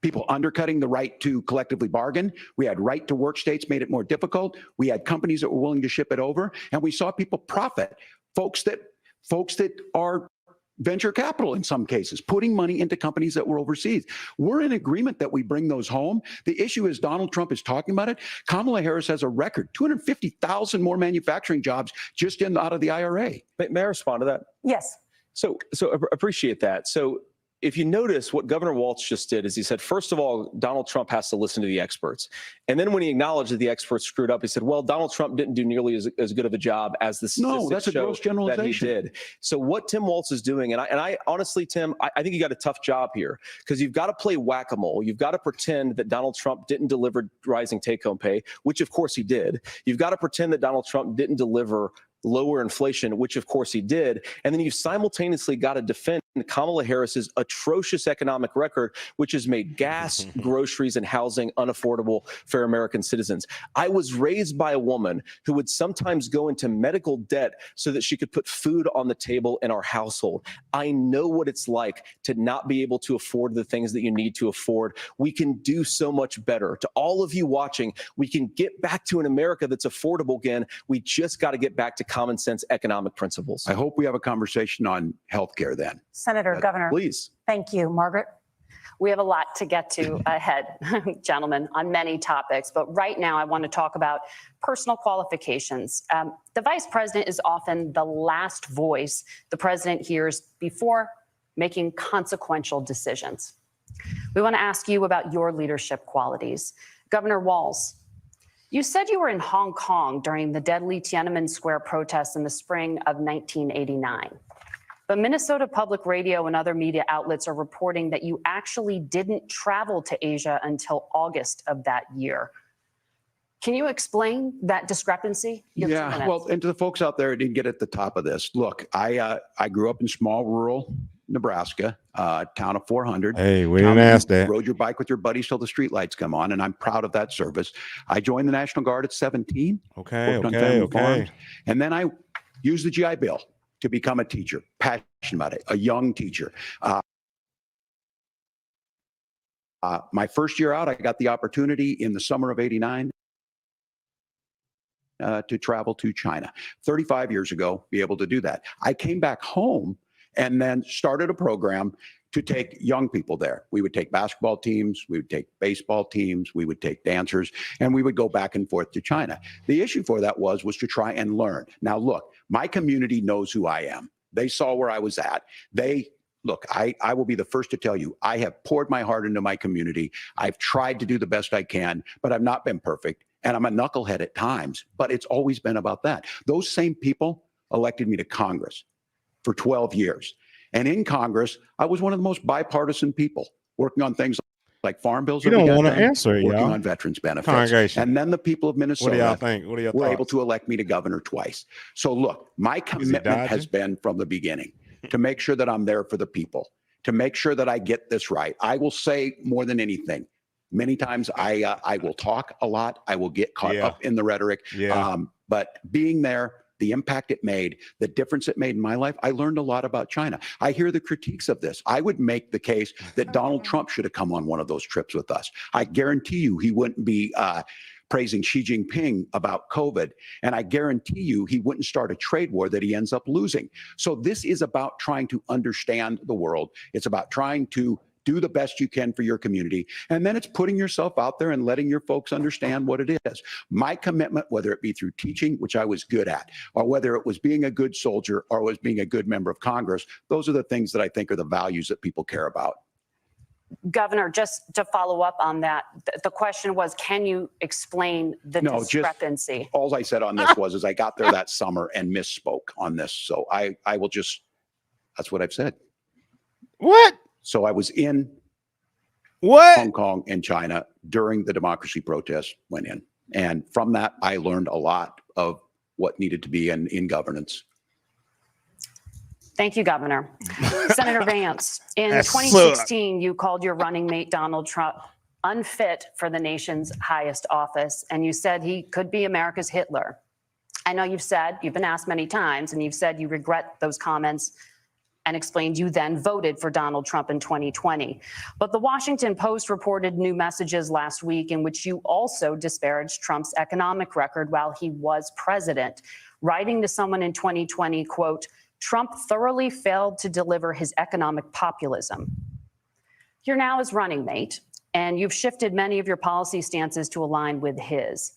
people undercutting the right to collectively bargain. We had right to work states made it more difficult. We had companies that were willing to ship it over, and we saw people profit. Folks that are venture capital in some cases, putting money into companies that were overseas. We're in agreement that we bring those home. The issue is Donald Trump is talking about it. Kamala Harris has a record, 250,000 more manufacturing jobs just out of the IRA. May I respond to that? Yes. So appreciate that. So if you notice, what Governor Walz just did is he said, first of all, Donald Trump has to listen to the experts. And then when he acknowledged that the experts screwed up, he said, well, Donald Trump didn't do nearly as good of a job as the statistics that's a gross generalization. that he did. So what Tim Walz is doing, and I honestly, Tim, I think you got a tough job here, because you've got to play whack-a-mole. You've got to pretend that Donald Trump didn't deliver rising take-home pay, which of course he did. You've got to pretend that Donald Trump didn't deliver lower inflation, which of course he did. And then you've simultaneously got to defend Kamala Harris's atrocious economic record, which has made gas, groceries, and housing unaffordable for American citizens. I was raised by a woman who would sometimes go into medical debt so that she could put food on the table in our household. I know what it's like to not be able to afford the things that you need to afford. We can do so much better. To all of you watching, we can get back to an America that's affordable again. We just got to get back to common sense economic principles. I hope we have a conversation on healthcare then. Senator, Governor. Please. Thank you. Margaret? We have a lot to get to ahead, gentlemen, on many topics. But right now, I want to talk about personal qualifications. The vice president is often the last voice the president hears before making consequential decisions. We want to ask you about your leadership qualities. Governor Walz, You said you were in Hong Kong during the deadly Tiananmen Square protests in the spring of 1989. But Minnesota Public Radio and other media outlets are reporting that you actually didn't travel to Asia until August of that year. Can you explain that discrepancy? Yeah, well, and to the folks out there who didn't get at the top of this, look, I grew up in small rural Nebraska, town of 400. Hey, we didn't ask that. Rode your bike with your buddies till the streetlights come on, and I'm proud of that service. I joined the National Guard at 17. Okay, worked on family okay. farms, and then I used the GI Bill to become a teacher, passionate about it, a young teacher. My first year out, I got the opportunity in the summer of '89 to travel to China. 35 years ago, be able to do that. I came back home and then started a program to take young people there. We would take basketball teams, we would take baseball teams, we would take dancers, and we would go back and forth to China. The issue for that was to try and learn. Now, look, my community knows who I am. They saw where I was at. Look, I will be the first to tell you, I have poured my heart into my community. I've tried to do the best I can, but I've not been perfect. And I'm a knucklehead at times, but it's always been about that. Those same people elected me to Congress for 12 years. And in Congress, I was one of the most bipartisan people working on things like farm bills. You don't want to answer it, working y'all. on veterans benefits. Congregation. And then the people of Minnesota What do y'all think? What are your were able thoughts? to elect me to governor twice. So look, my commitment has been from the beginning to make sure that I'm there for the people, to make sure that I get this right. I will say more than anything, many times I will talk a lot. I will get caught up in the rhetoric. But being there, the impact it made, the difference it made in my life, I learned a lot about China. I hear the critiques of this. I would make the case that Donald Trump should have come on one of those trips with us. I guarantee you he wouldn't be praising Xi Jinping about COVID. And I guarantee you he wouldn't start a trade war that he ends up losing. So this is about trying to understand the world. It's about trying to do the best you can for your community. And then it's putting yourself out there and letting your folks understand what it is. My commitment, whether it be through teaching, which I was good at, or whether it was being a good soldier or was being a good member of Congress, those are the things that I think are the values that people care about. Governor, just to follow up on that, the question was, can you explain the discrepancy? All I said on this was I got there that summer and misspoke on this. So I will just, that's what I've said. What? So I was in Hong Kong and China during the democracy protests went in. And from that, I learned a lot of what needed to be in governance. Thank you, Governor. Senator Vance, in 2016, you called your running mate, Donald Trump, unfit for the nation's highest office, and you said he could be America's Hitler. I know you've been asked many times, and you've said you regret those comments and explained you then voted for Donald Trump in 2020. But the Washington Post reported new messages last week in which you also disparaged Trump's economic record while he was president, writing to someone in 2020, quote, Trump thoroughly failed to deliver his economic populism. You're now his running mate, and you've shifted many of your policy stances to align with his.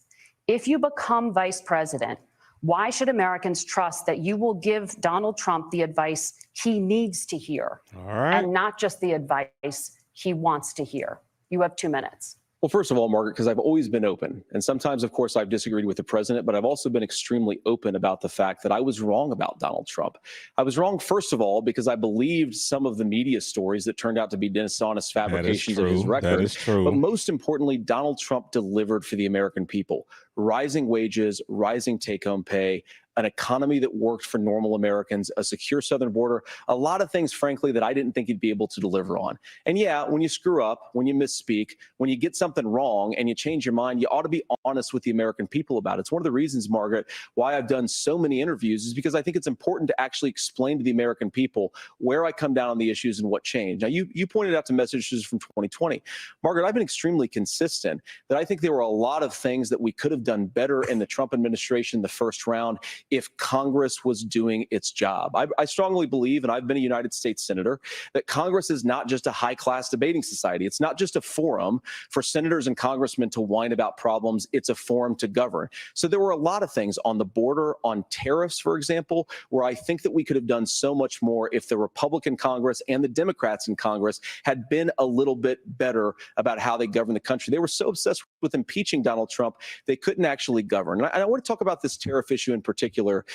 If you become vice president, why should Americans trust that you will give Donald Trump the advice he needs to hear and not just the advice he wants to hear? You have 2 minutes. Well, first of all, Margaret, because I've always been open. And sometimes, of course, I've disagreed with the president, but I've also been extremely open about the fact that I was wrong about Donald Trump. I was wrong, first of all, because I believed some of the media stories that turned out to be dishonest fabrications of his record. That is true. But most importantly, Donald Trump delivered for the American people. Rising wages, rising take-home pay, an economy that worked for normal Americans, a secure southern border, a lot of things, frankly, that I didn't think he'd be able to deliver on. And yeah, when you screw up, when you misspeak, when you get something wrong and you change your mind, you ought to be honest with the American people about it. It's one of the reasons, Margaret, why I've done so many interviews is because I think it's important to actually explain to the American people where I come down on the issues and what changed. Now, you pointed out to messages from 2020. Margaret, I've been extremely consistent that I think there were a lot of things that we could have done better in the Trump administration the first round. if Congress was doing its job. I strongly believe, and I've been a United States Senator, that Congress is not just a high-class debating society. It's not just a forum for senators and congressmen to whine about problems. It's a forum to govern. So there were a lot of things on the border, on tariffs, for example, where I think that we could have done so much more if the Republican Congress and the Democrats in Congress had been a little bit better about how they govern the country. They were so obsessed with impeaching Donald Trump, they couldn't actually govern. And I want to talk about this tariff issue in particular,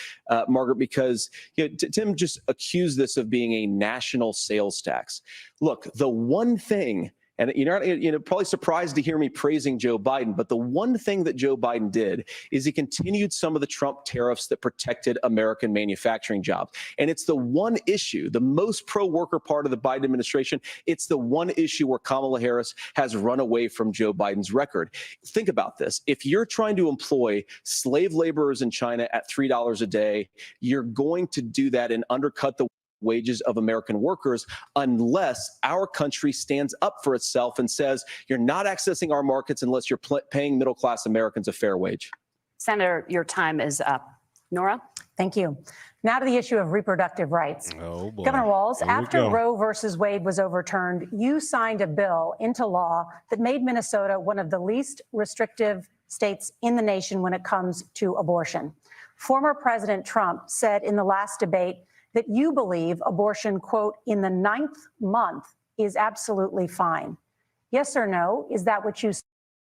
Margaret, because Tim just accused this of being a national sales tax. Look, the one thing, and you're probably surprised to hear me praising Joe Biden, but the one thing that Joe Biden did is he continued some of the Trump tariffs that protected American manufacturing jobs. And it's the one issue, the most pro-worker part of the Biden administration, it's the one issue where Kamala Harris has run away from Joe Biden's record. Think about this. If you're trying to employ slave laborers in China at $3 a day, you're going to do that and undercut the wages of American workers unless our country stands up for itself and says, you're not accessing our markets unless you're paying middle-class Americans a fair wage. Senator, your time is up. Nora? Thank you. Now to the issue of reproductive rights. Oh, boy. Governor Walz, Here we after go. Roe versus Wade was overturned, you signed a bill into law that made Minnesota one of the least restrictive states in the nation when it comes to abortion. Former President Trump said in the last debate that you believe abortion, quote, in the 9th month is absolutely fine. Yes or no? Is that what you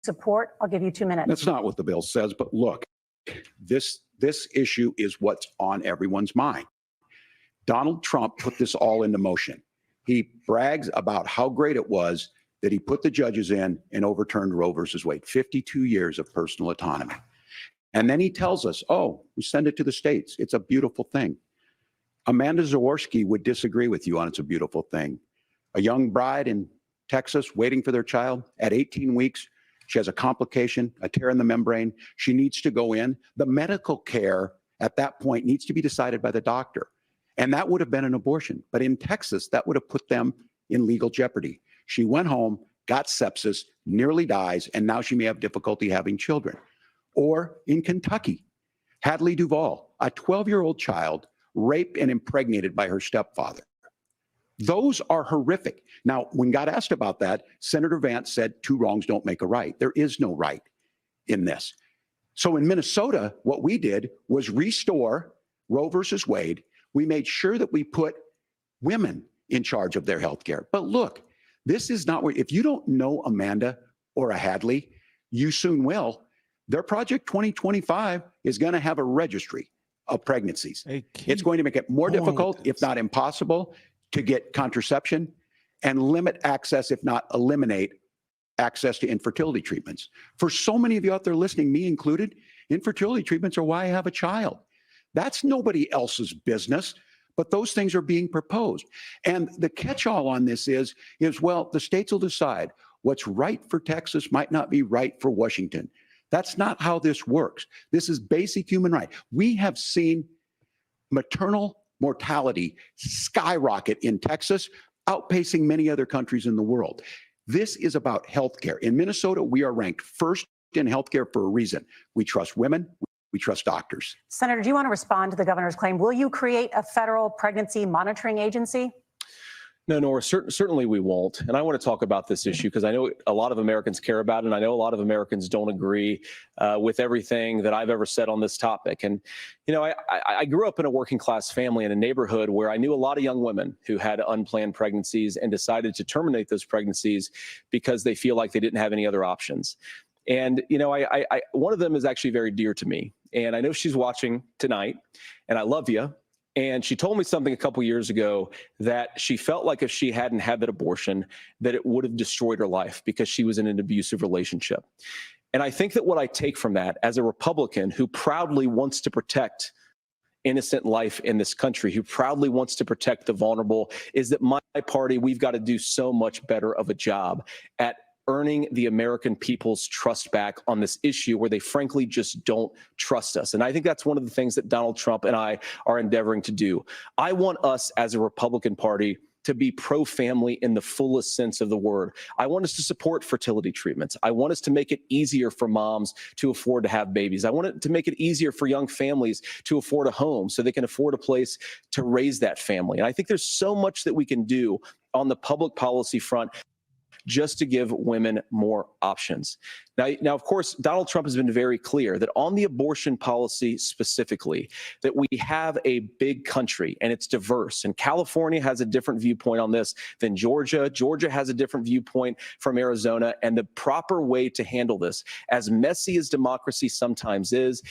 support? I'll give you 2 minutes. That's not what the bill says, but look, this issue is what's on everyone's mind. Donald Trump put this all into motion. He brags about how great it was that he put the judges in and overturned Roe versus Wade, 52 years of personal autonomy. And then he tells us, oh, we send it to the states. It's a beautiful thing. Amanda Zaworski would disagree with you on it's a beautiful thing. A young bride in Texas waiting for their child at 18 weeks. She has a complication, a tear in the membrane. She needs to go in. The medical care at that point needs to be decided by the doctor. And that would have been an abortion. But in Texas, that would have put them in legal jeopardy. She went home, got sepsis, nearly dies, and now she may have difficulty having children. Or in Kentucky, Hadley Duvall, a 12-year-old child raped and impregnated by her stepfather. Those are horrific. Now, when God asked about that, Senator Vance said 2 wrongs don't make a right. There is no right in this. So in Minnesota, what we did was restore Roe versus Wade. We made sure that we put women in charge of their health care. But look, this is not where, if you don't know Amanda or a Hadley, you soon will. Their Project 2025 is going to have a registry of pregnancies. It's going to make it more difficult, if not impossible, to get contraception and limit access, if not eliminate access to infertility treatments. For so many of you out there listening, me included, infertility treatments are why I have a child. That's nobody else's business, but those things are being proposed. And the catch-all on this is, well, the states will decide what's right for Texas might not be right for Washington. That's not how this works. This is basic human right. We have seen maternal mortality skyrocket in Texas, outpacing many other countries in the world. This is about healthcare. In Minnesota, we are ranked first in healthcare for a reason. We trust women. We trust doctors. Senator, do you want to respond to the governor's claim? Will you create a federal pregnancy monitoring agency? No, Nora, certainly we won't. And I want to talk about this issue because I know a lot of Americans care about it, and I know a lot of Americans don't agree with everything that I've ever said on this topic. And, you know, I grew up in a working class family in a neighborhood where I knew a lot of young women who had unplanned pregnancies and decided to terminate those pregnancies because they feel like they didn't have any other options. And, you know, one of them is actually very dear to me. And I know she's watching tonight, and I love you. And she told me something a couple years ago that she felt like if she hadn't had that abortion, that it would have destroyed her life because she was in an abusive relationship. And I think that what I take from that as a Republican who proudly wants to protect innocent life in this country, who proudly wants to protect the vulnerable, is that my party, we've got to do so much better of a job at earning the American people's trust back on this issue where they frankly just don't trust us. And I think that's one of the things that Donald Trump and I are endeavoring to do. I want us as a Republican Party to be pro-family in the fullest sense of the word. I want us to support fertility treatments. I want us to make it easier for moms to afford to have babies. I want it to make it easier for young families to afford a home so they can afford a place to raise that family. And I think there's so much that we can do on the public policy front just to give women more options. Now, of course, Donald Trump has been very clear that on the abortion policy specifically, that we have a big country and it's diverse. And California has a different viewpoint on this than Georgia. Georgia has a different viewpoint from Arizona. And the proper way to handle this, as messy as democracy sometimes is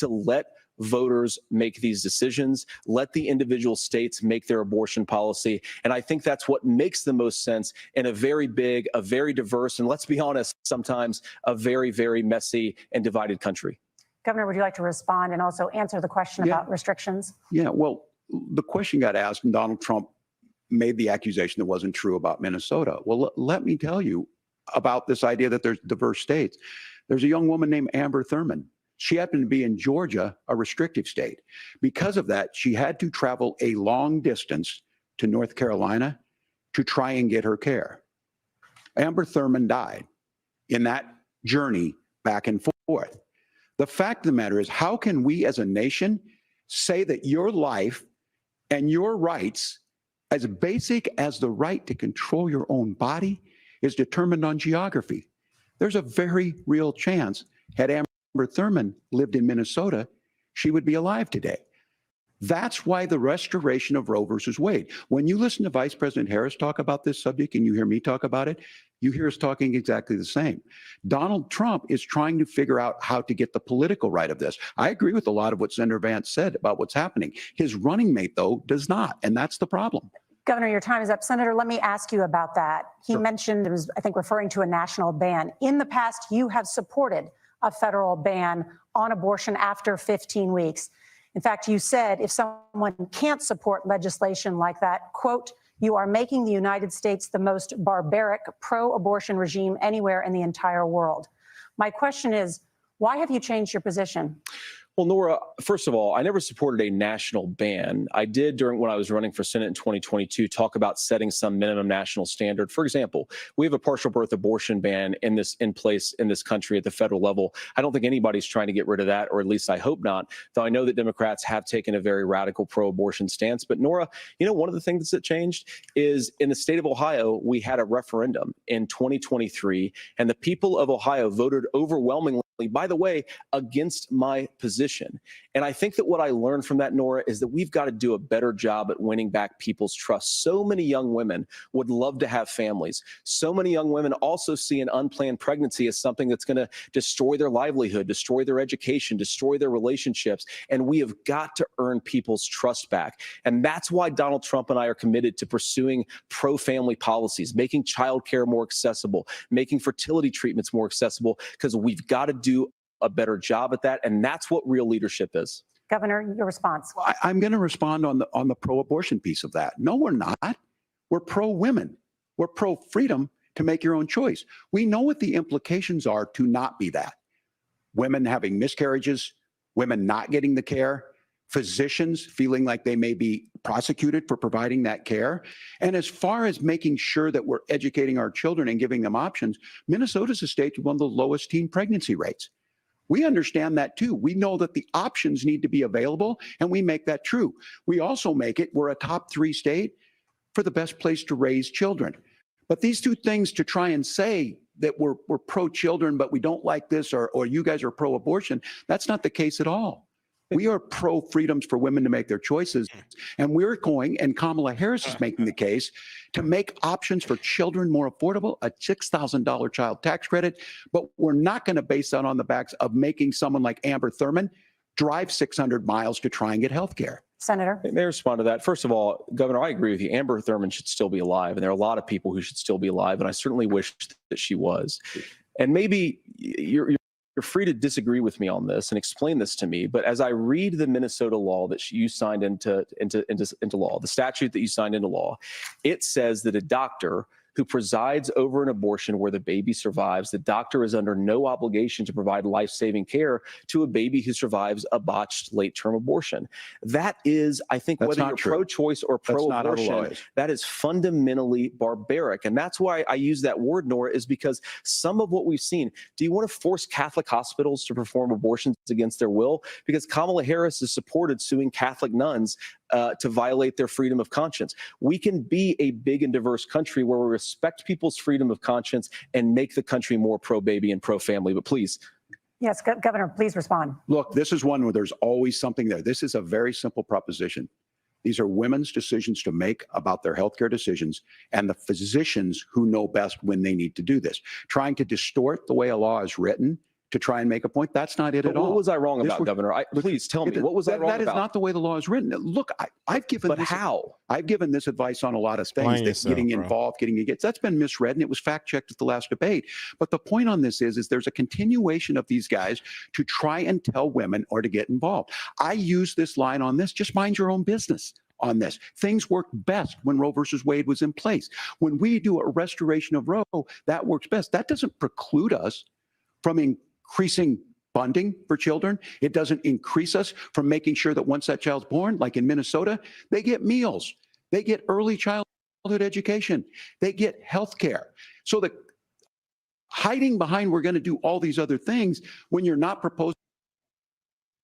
to let voters make these decisions, let the individual states make their abortion policy. And I think that's what makes the most sense in a very big, a very diverse, and let's be honest, sometimes a very, very messy and divided country. Governor, would you like to respond and also answer the question about restrictions? Yeah, well, the question got asked and Donald Trump made the accusation that wasn't true about Minnesota. Well, let me tell you about this idea that there's diverse states. There's a young woman named Amber Thurman. She happened to be in Georgia, a restrictive state. Because of that, she had to travel a long distance to North Carolina to try and get her care. Amber Thurman died in that journey back and forth. The fact of the matter is, how can we as a nation say that your life and your rights, as basic as the right to control your own body, is determined on geography? There's a very real chance, had Amber Thurman lived in Minnesota, she would be alive today. That's why the restoration of Roe versus Wade. When you listen to Vice President Harris talk about this subject and you hear me talk about it, you hear us talking exactly the same. Donald Trump is trying to figure out how to get the political right of this. I agree with a lot of what Senator Vance said about what's happening. His running mate, though, does not, and that's the problem. Governor, your time is up. Senator, let me ask you about that. He mentioned, it was, I think, referring to a national ban. In the past, you have supported a federal ban on abortion after 15 weeks. In fact, you said if someone can't support legislation like that, quote, you are making the United States the most barbaric pro-abortion regime anywhere in the entire world. My question is, why have you changed your position? Well, Nora, first of all, I never supported a national ban. I did when I was running for Senate in 2022 talk about setting some minimum national standard. For example, we have a partial birth abortion ban in place in this country at the federal level. I don't think anybody's trying to get rid of that, or at least I hope not, though I know that Democrats have taken a very radical pro-abortion stance. But Nora, you know, one of the things that changed is in the state of Ohio, we had a referendum in 2023, and the people of Ohio voted overwhelmingly, by the way, against my position. And I think that what I learned from that, Nora, is that we've got to do a better job at winning back people's trust. So many young women would love to have families. So many young women also see an unplanned pregnancy as something that's going to destroy their livelihood, destroy their education, destroy their relationships. And we have got to earn people's trust back. And that's why Donald Trump and I are committed to pursuing pro-family policies, making childcare more accessible, making fertility treatments more accessible, because we've got to do a better job at that. And that's what real leadership is. Governor, your response. I'm going to respond on the pro-abortion piece of that. No, we're not. We're pro-women. We're pro-freedom to make your own choice. We know what the implications are to not be that. Women having miscarriages, women not getting the care, physicians feeling like they may be prosecuted for providing that care. And as far as making sure that we're educating our children and giving them options, Minnesota's a state with one of the lowest teen pregnancy rates. We understand that too. We know that the options need to be available, and we make that true. We also make it, we're a top 3 state for the best place to raise children. But these two things, to try and say that we're pro-children, but we don't like this, or you guys are pro-abortion, that's not the case at all. We are pro-freedoms for women to make their choices. And we're going, and Kamala Harris is making the case, to make options for children more affordable, a $6,000 child tax credit. But we're not going to base that on the backs of making someone like Amber Thurman drive 600 miles to try and get health care. Senator. May I respond to that? First of all, Governor, I agree with you. Amber Thurman should still be alive. And there are a lot of people who should still be alive. And I certainly wish that she was. And maybe you're free to disagree with me on this and explain this to me. But as I read the Minnesota law that you signed into law, the statute that you signed into law, it says that a doctor who presides over an abortion where the baby survives, the doctor is under no obligation to provide life-saving care to a baby who survives a botched late-term abortion. That is, I think, That's whether not you're true. pro-choice or That's not how the law pro-abortion, is. that is fundamentally barbaric. And that's why I use that word, Nora, is because some of what we've seen, do you want to force Catholic hospitals to perform abortions against their will? Because Kamala Harris has supported suing Catholic nuns to violate their freedom of conscience. We can be a big and diverse country where we respect people's freedom of conscience and make the country more pro-baby and pro-family. But please. Yes, Governor, please respond. Look, this is one where there's always something there. This is a very simple proposition. These are women's decisions to make about their healthcare decisions, and the physicians who know best when they need to do this. Trying to distort the way a law is written to try and make a point, that's not it at all. What was I wrong This about, was- Governor? Please tell me, what was I wrong That is about? not the way the law is written. Look, I've given But this, how? I've given this advice on a lot of things, Explain that yourself, getting bro. involved, getting engaged, that's been misread, and it was fact-checked at the last debate. But the point on this is there's a continuation of these guys to try and tell women or to get involved. I use this line on this, just mind your own business on this. Things worked best when Roe versus Wade was in place. When we do a restoration of Roe, that works best. That doesn't preclude us from increasing funding for children. It doesn't increase us from making sure that once that child's born, like in Minnesota, they get meals, they get early childhood education, they get health care. So the hiding behind we're going to do all these other things when you're not proposing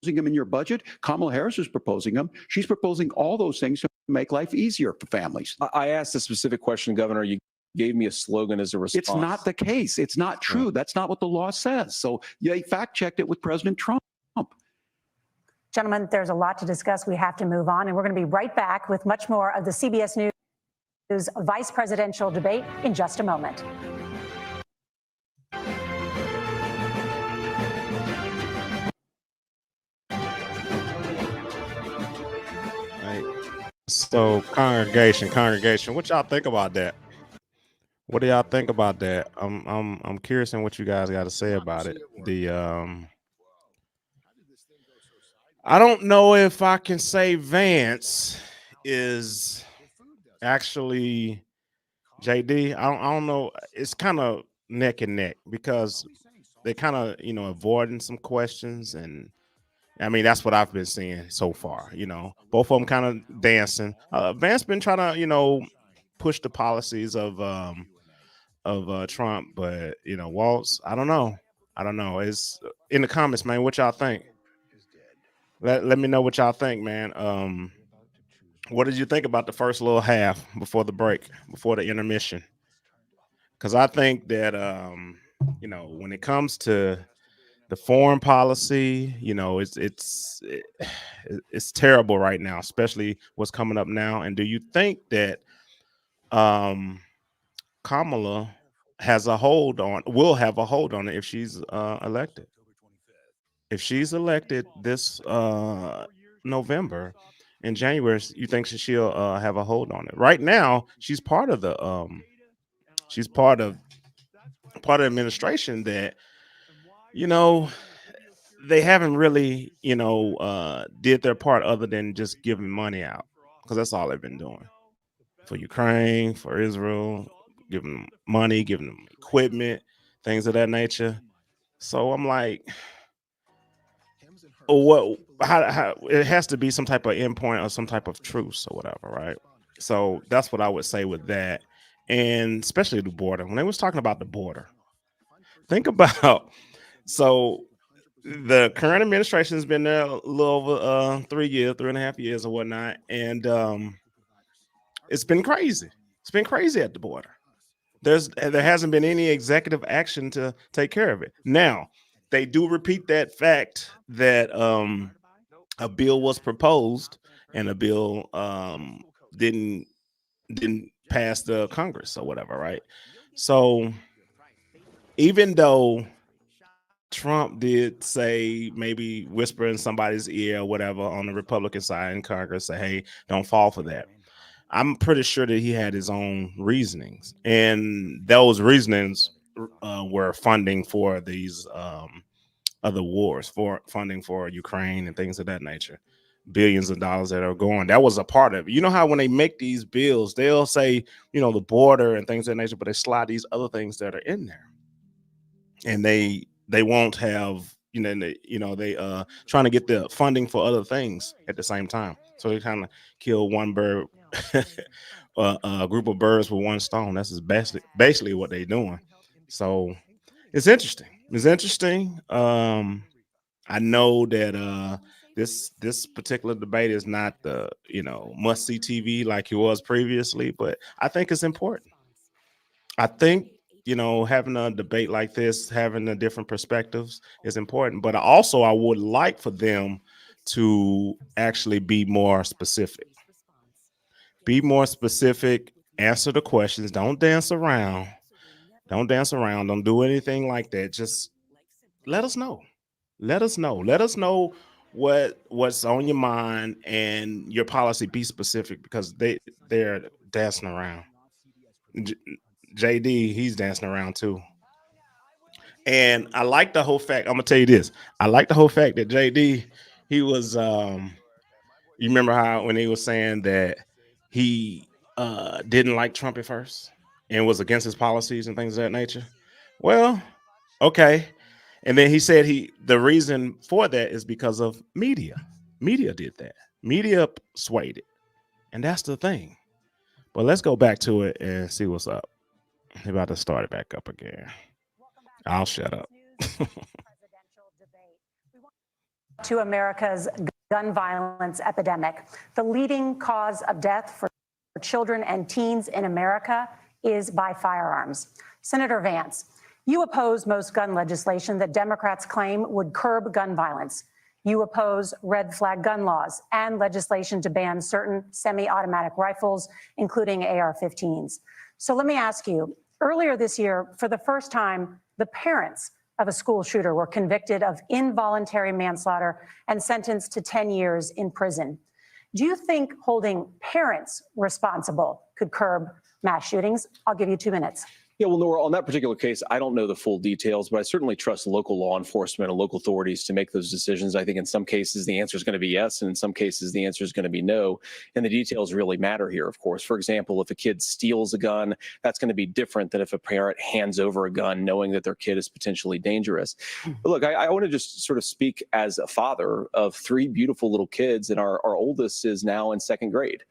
them in your budget. Kamala Harris is proposing them. She's proposing all those things to make life easier for families. I asked a specific question, Governor. You gave me a slogan as a response. It's not the case. It's not true. That's not what the law says. So they fact-checked it with President Trump. Gentlemen, there's a lot to discuss. We have to move on, and we're going to be right back with much more of the CBS News vice presidential debate in just a moment. So congregation, what y'all think about that? What do y'all think about that? I'm curious in what you guys got to say about it. I don't know if I can say Vance is actually J.D. I don't know. It's kind of neck and neck because they kind of, avoiding some questions. And I mean, that's what I've been seeing so far. Both of them kind of dancing. Vance been trying to, push the policies of Trump, but Walz, I don't know. It's in the comments, man. What y'all think? Let me know what y'all think, man. What did you think about the first little half before the break, before the intermission? Because I think that when it comes to the foreign policy, it's terrible right now, especially what's coming up now. And do you think that Kamala will have a hold on it if she's elected? If she's elected this November, in January, you think she'll have a hold on it? Right now, she's part of the administration that they haven't really did their part other than just giving money out, because that's all they've been doing for Ukraine, for Israel, giving them money, giving them equipment, things of that nature. So I'm like, how it has to be some type of endpoint or some type of truce or whatever, right? So that's what I would say with that. And especially the border. When they was talking about the border, think about, so the current administration has been there a little over 3.5 years or whatnot. And it's been crazy. It's been crazy at the border. There hasn't been any executive action to take care of it. Now, they do repeat that fact that a bill was proposed and a bill didn't pass the Congress or whatever, right? So even though Trump did say, maybe whisper in somebody's ear or whatever on the Republican side in Congress, say, hey, don't fall for that, I'm pretty sure that he had his own reasonings, and those reasonings were funding for these other wars, for funding for Ukraine and things of that nature. billions of dollars that are going. That was a part of it. You know how when they make these bills, they'll say, you know, the border and things of that nature, but they slide these other things that are in there. And they won't have, they trying to get the funding for other things at the same time. So they kind of kill one bird, a group of birds with one stone. That's just basically what they're doing. So it's interesting. It's interesting. I know that this particular debate is not the must see TV like it was previously, but I think it's important. I think having a debate like this, having the different perspectives is important. But I would like for them to actually be more specific. Be more specific. Answer the questions. Don't dance around. Don't dance around. Don't do anything like that. Just let us know. Let us know. Let us know what's on your mind and your policy. Be specific, because they're dancing around. JD, he's dancing around too. And I like the whole fact. I'm gonna tell you this. I like the whole fact that JD, he was you remember how when he was saying that he didn't like Trump at first and was against his policies and things of that nature. Well, okay. And then he said the reason for that is because of media. Media did that. Media swayed it. And that's the thing. But let's go back to it and see what's up. They're about to start it back up again. I'll shut up. To America's gun violence epidemic. The leading cause of death for children and teens in America is by firearms. Senator Vance, you oppose most gun legislation that Democrats claim would curb gun violence. You oppose red flag gun laws and legislation to ban certain semi-automatic rifles, including AR-15s. So let me ask you, earlier this year, for the first time, the parents of a school shooter were convicted of involuntary manslaughter and sentenced to 10 years in prison. Do you think holding parents responsible could curb mass shootings? I'll give you 2 minutes. Yeah, well, Nora, on that particular case, I don't know the full details, but I certainly trust local law enforcement and local authorities to make those decisions. I think in some cases the answer is going to be yes, and in some cases the answer is going to be no. And the details really matter here, of course. For example, if a kid steals a gun, that's going to be different than if a parent hands over a gun knowing that their kid is potentially dangerous. But look, I want to just sort of speak as a father of 3 beautiful little kids, and our oldest is now in 2nd grade.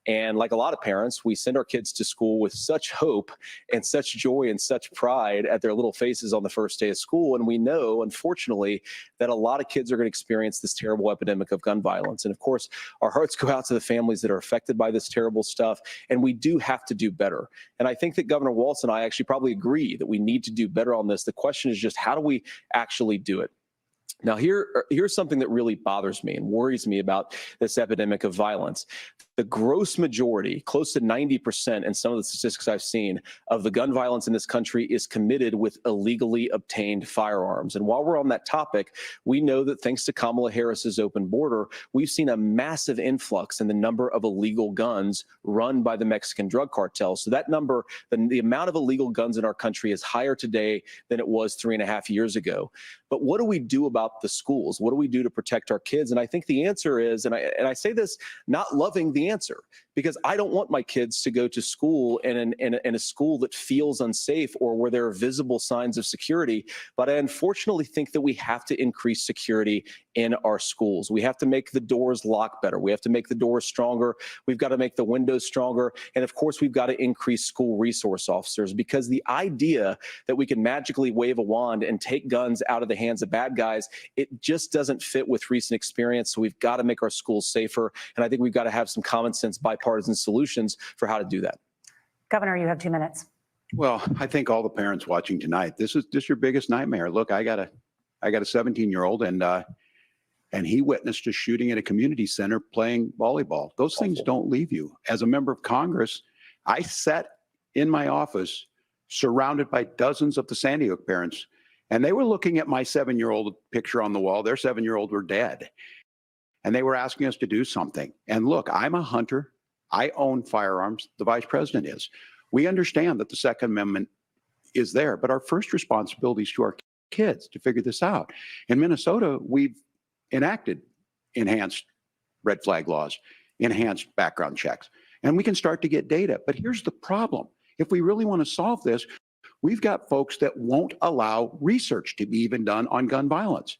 And like a lot of parents, we send our kids to school with such hope and such joy and such pride at their little faces on the first day of school. And we know, unfortunately, that a lot of kids are going to experience this terrible epidemic of gun violence. And of course, our hearts go out to the families that are affected by this terrible stuff. And we do have to do better. And I think that Governor Walz and I actually probably agree that we need to do better on this. The question is just, how do we actually do it? Now, here's something that really bothers me and worries me about this epidemic of violence. The gross majority, close to 90%, and some of the statistics I've seen, of the gun violence in this country is committed with illegally obtained firearms. And while we're on that topic, we know that thanks to Kamala Harris's open border, we've seen a massive influx in the number of illegal guns run by the Mexican drug cartels. So that number, the amount of illegal guns in our country is higher today than it was 3.5 years ago. But what do we do about the schools? What do we do to protect our kids? And I think the answer is, and I say this not loving the answer, because I don't want my kids to go to school in a school that feels unsafe or where there are visible signs of security. But I unfortunately think that we have to increase security in our schools. We have to make the doors lock better. We have to make the doors stronger. We've got to make the windows stronger. And of course, we've got to increase school resource officers, because the idea that we can magically wave a wand and take guns out of the hands of bad guys, it just doesn't fit with recent experience. So we've got to make our schools safer. And I think we've got to have some common sense bipartisan solutions for how to do that. Governor, you have 2 minutes. Well, I think all the parents watching tonight, this is just your biggest nightmare. Look, I got a 17-year-old, and he witnessed a shooting at a community center playing volleyball. Those things don't leave you. As a member of Congress, I sat in my office surrounded by dozens of the Sandy Hook parents, and they were looking at my 7-year-old picture on the wall. Their 7-year-old were dead. And they were asking us to do something. And look, I'm a hunter. I own firearms. The vice president is. We understand that the Second Amendment is there, but our first responsibility is to our kids to figure this out. In Minnesota, we've enacted enhanced red flag laws, enhanced background checks, and we can start to get data. But here's the problem. If we really want to solve this, we've got folks that won't allow research to be even done on gun violence.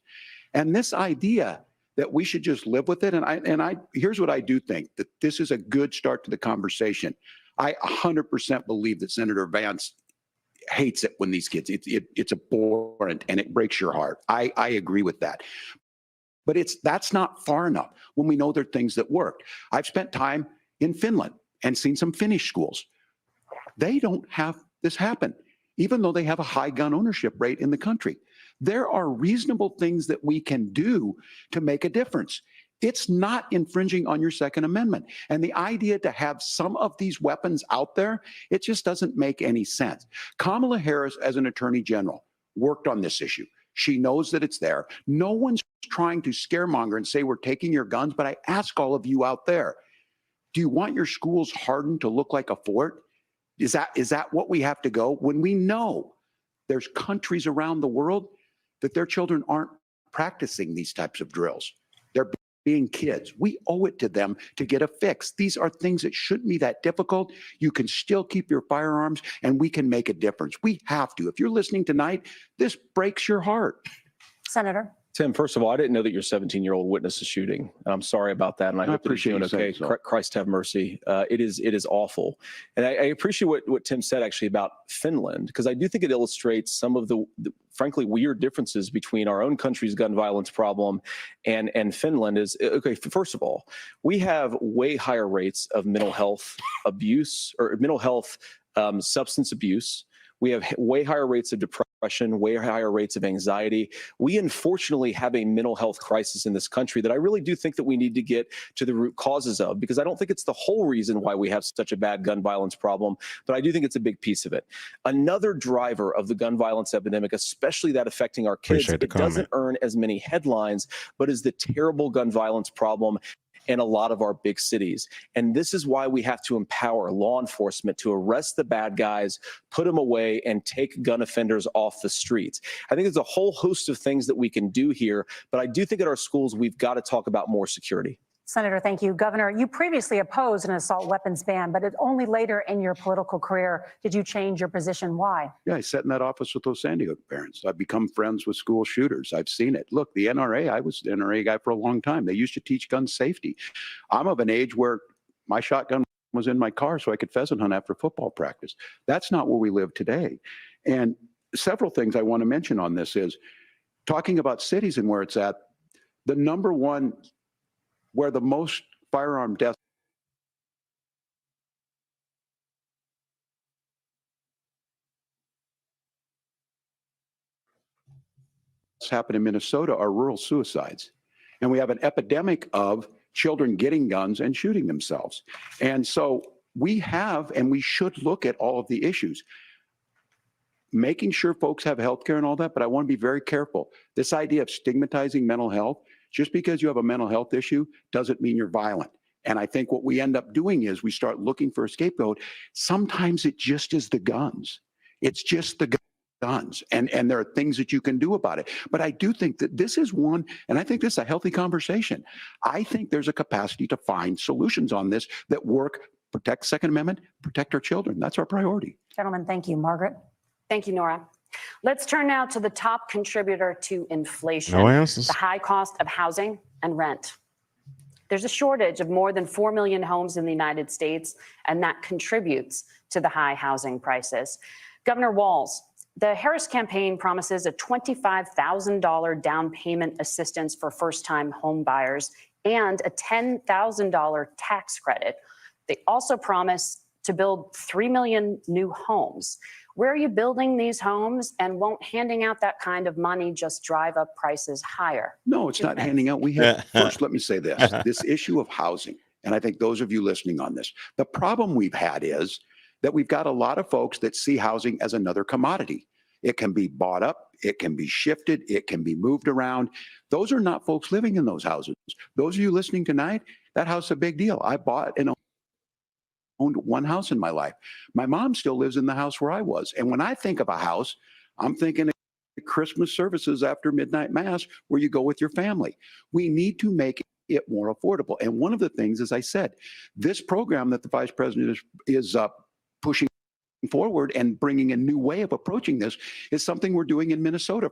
And this idea that we should just live with it, and I here's what I do think, that this is a good start to the conversation. I 100% believe that Senator Vance hates it when these kids, it's abhorrent and it breaks your heart. I agree with that. But that's not far enough when we know there are things that work. I've spent time in Finland and seen some Finnish schools. They don't have this happen, even though they have a high gun ownership rate in the country. There are reasonable things that we can do to make a difference. It's not infringing on your Second Amendment. And the idea to have some of these weapons out there, it just doesn't make any sense. Kamala Harris, as an attorney general, worked on this issue. She knows that it's there. No one's trying to scaremonger and say we're taking your guns, but I ask all of you out there, do you want your schools hardened to look like a fort? Is that what we have to go? When we know there's countries around the world that their children aren't practicing these types of drills. They're being kids. We owe it to them to get a fix. These are things that shouldn't be that difficult. You can still keep your firearms and we can make a difference. We have to. If you're listening tonight, this breaks your heart. Senator. Tim, first of all, I didn't know that your 17-year-old witnessed a shooting. I'm sorry about that, and I hope that he's doing okay. So. Christ have mercy. It is awful. And I appreciate what Tim said actually about Finland, because I do think it illustrates some of the frankly weird differences between our own country's gun violence problem and Finland. Is okay, first of all, we have way higher rates of mental health abuse or mental health substance abuse. We have way higher rates of depression, way higher rates of anxiety. We unfortunately have a mental health crisis in this country that I really do think that we need to get to the root causes of, because I don't think it's the whole reason why we have such a bad gun violence problem, but I do think it's a big piece of it. Another driver of the gun violence epidemic, especially that affecting our kids, it doesn't earn as many headlines, but is the terrible gun violence problem in a lot of our big cities. And this is why we have to empower law enforcement to arrest the bad guys, put them away, and take gun offenders off the streets. I think there's a whole host of things that we can do here, but I do think at our schools, we've got to talk about more security. Senator, thank you. Governor, you previously opposed an assault weapons ban, but only later in your political career did you change your position. Why? Yeah, I sat in that office with those Sandy Hook parents. I've become friends with school shooters. I've seen it. Look, the NRA, I was the NRA guy for a long time. They used to teach gun safety. I'm of an age where my shotgun was in my car so I could pheasant hunt after football practice. That's not where we live today. And several things I want to mention on this is talking about cities and where it's at. The number one where the most firearm deaths happen in Minnesota are rural suicides. And we have an epidemic of children getting guns and shooting themselves. And so we have, and we should look at all of the issues, making sure folks have health care and all that, but I want to be very careful. This idea of stigmatizing mental health, just because you have a mental health issue doesn't mean you're violent. And I think what we end up doing is we start looking for a scapegoat. Sometimes it just is the guns. It's just the guns. And there are things that you can do about it. But I do think that this is one, and I think this is a healthy conversation. I think there's a capacity to find solutions on this that work, protect Second Amendment, protect our children. That's our priority. Gentlemen, thank you. Margaret? Thank you, Nora. Let's turn now to the top contributor to inflation, No answers. the high cost of housing and rent. There's a shortage of more than 4 million homes in the United States, and that contributes to the high housing prices. Governor Walz, the Harris campaign promises a $25,000 down payment assistance for first-time home buyers and a $10,000 tax credit. They also promise to build 3 million new homes. Where are you building these homes, and won't handing out that kind of money just drive up prices higher? No, it's not handing out. We have, first, let me say this issue of housing, and I think those of you listening on this, the problem we've had is that we've got a lot of folks that see housing as another commodity. It can be bought up, it can be shifted, it can be moved around. Those are not folks living in those houses. Those of you listening tonight, that house is a big deal. I bought and owned one house in my life. My mom still lives in the house where I was. And when I think of a house, I'm thinking of Christmas services after midnight mass where you go with your family. We need to make it more affordable. And one of the things, as I said, this program that the vice president is pushing forward and bringing a new way of approaching this is something we're doing in Minnesota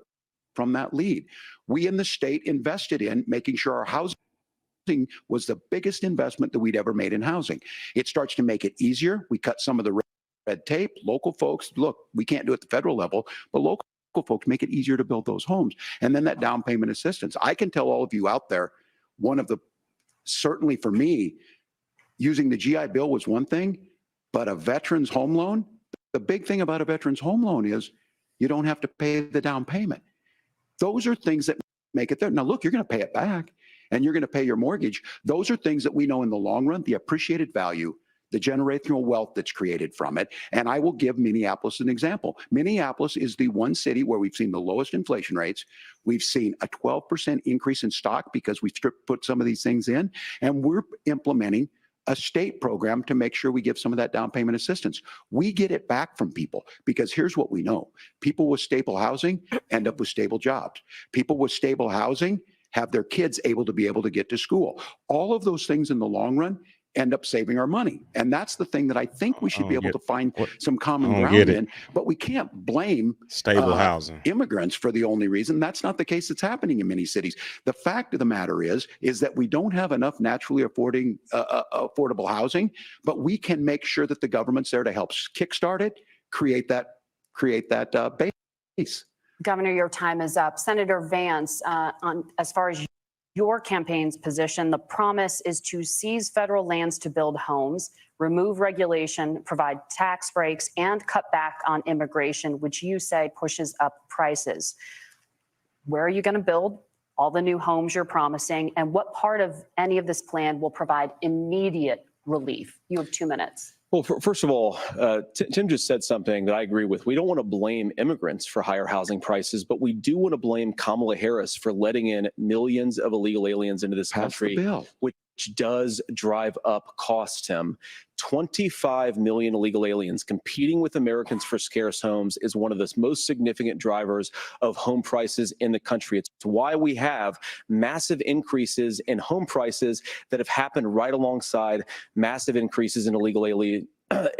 from that lead. We in the state invested in making sure our housing was the biggest investment that we'd ever made in housing. It starts to make it easier. We cut some of the red tape. Local folks, look, we can't do it at the federal level, but local folks make it easier to build those homes. And then that down payment assistance. I can tell all of you out there, one of the, certainly for me, using the GI Bill was one thing, but a veteran's home loan, the big thing about a veteran's home loan is you don't have to pay the down payment. Those are things that make it there. Now, look, you're going to pay it back and you're going to pay your mortgage. Those are things that we know in the long run, the appreciated value, the generational wealth that's created from it. And I will give Minneapolis an example. Minneapolis is the one city where we've seen the lowest inflation rates. We've seen a 12% increase in stock because we've put some of these things in, and we're implementing a state program to make sure we give some of that down payment assistance. We get it back from people because here's what we know. People with stable housing end up with stable jobs. People with stable housing have their kids able to get to school. All of those things in the long run end up saving our money. And that's the thing that I think we should be able to find some common ground in, but we can't blame stable housing immigrants for the only reason. That's not the case that's happening in many cities. The fact of the matter is that we don't have enough naturally affordable housing, but we can make sure that the government's there to help kickstart it, create that base. Governor, your time is up. Senator Vance, as far as your campaign's position, the promise is to seize federal lands to build homes, remove regulation, provide tax breaks, and cut back on immigration, which you say pushes up prices. Where are you going to build all the new homes you're promising, and what part of any of this plan will provide immediate relief? You have 2 minutes. Well, first of all, Tim just said something that I agree with. We don't want to blame immigrants for higher housing prices, but we do want to blame Kamala Harris for letting in millions of illegal aliens into this country, which does drive up costs, Tim. 25 million illegal aliens competing with Americans for scarce homes is one of the most significant drivers of home prices in the country. It's why we have massive increases in home prices that have happened right alongside massive increases in illegal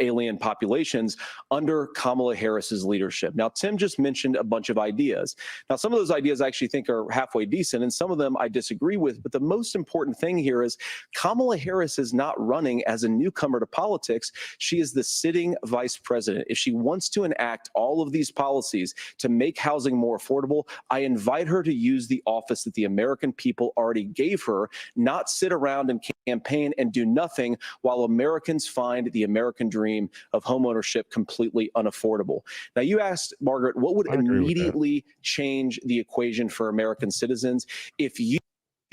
alien populations under Kamala Harris's leadership. Now, Tim just mentioned a bunch of ideas. Now, some of those ideas I actually think are halfway decent, and some of them I disagree with. But the most important thing here is Kamala Harris is not running as a newcomer to politics. She is the sitting vice president. If she wants to enact all of these policies to make housing more affordable, I invite her to use the office that the American people already gave her, not sit around and campaign and do nothing while Americans find the American dream of homeownership completely unaffordable. Now, you asked, Margaret, what would immediately change the equation for American citizens if you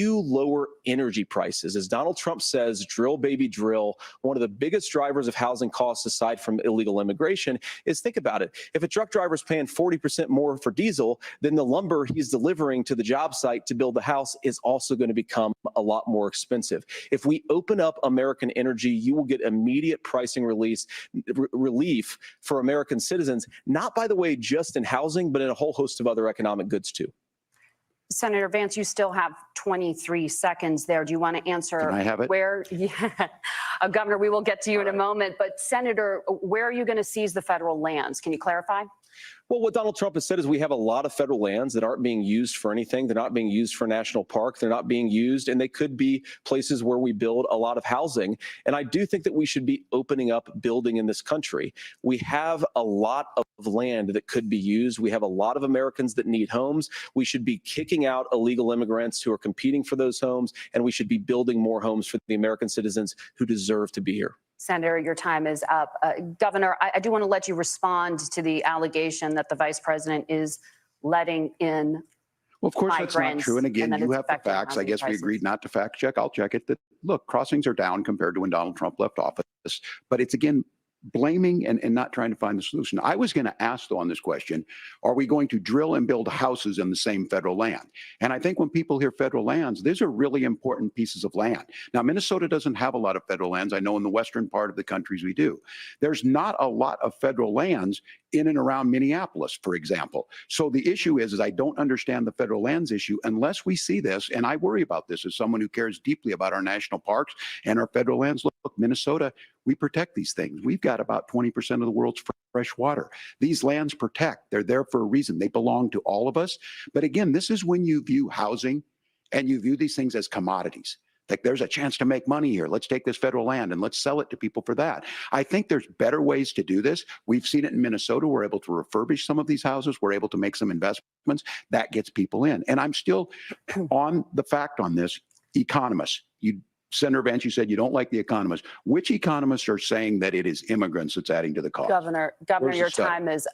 lower energy prices? As Donald Trump says, drill, baby, drill. One of the biggest drivers of housing costs, aside from illegal immigration, is, think about it. If a truck driver is paying 40% more for diesel, then the lumber he's delivering to the job site to build the house is also going to become a lot more expensive. If we open up American energy, you will get immediate pricing relief for American citizens, not, by the way, just in housing, but in a whole host of other economic goods too. Senator Vance, you still have 23 seconds there. Do you want to answer? Can I have it? Where? Yeah. Governor, we will get to you in a moment. But Senator, where are you going to seize the federal lands? Can you clarify? Well, what Donald Trump has said is we have a lot of federal lands that aren't being used for anything. They're not being used for national park. They're not being used, and they could be places where we build a lot of housing. And I do think that we should be opening up building in this country. We have a lot of land that could be used. We have a lot of Americans that need homes. We should be kicking out illegal immigrants who are competing for those homes, and we should be building more homes for the American citizens who deserve to be here. Senator, your time is up. Governor, I do want to let you respond to the allegation that the vice president is letting in. Well, of course, that's not true. And again, you have the facts. I guess we agreed not to fact check. I'll check it. That, look, crossings are down compared to when Donald Trump left office. But it's, again, blaming and not trying to find the solution. I was going to ask, though, on this question, are we going to drill and build houses in the same federal land? And I think when people hear federal lands, these are really important pieces of land. Now, Minnesota doesn't have a lot of federal lands. I know in the western part of the countries we do. There's not a lot of federal lands in and around Minneapolis, for example. So the issue is I don't understand the federal lands issue unless we see this, and I worry about this as someone who cares deeply about our national parks and our federal lands. Look, Minnesota, we protect these things. We've got about 20% of the world's fresh water. These lands protect. They're there for a reason. They belong to all of us. But again, this is when you view housing and you view these things as commodities. Like there's a chance to make money here. Let's take this federal land and let's sell it to people for that. I think there's better ways to do this. We've seen it in Minnesota. We're able to refurbish some of these houses. We're able to make some investments. That gets people in. And I'm still on the fact on this. Economists, Senator Vance, you said you don't like the economists. Which economists are saying that it is immigrants that's adding to the cost? Governor, your time is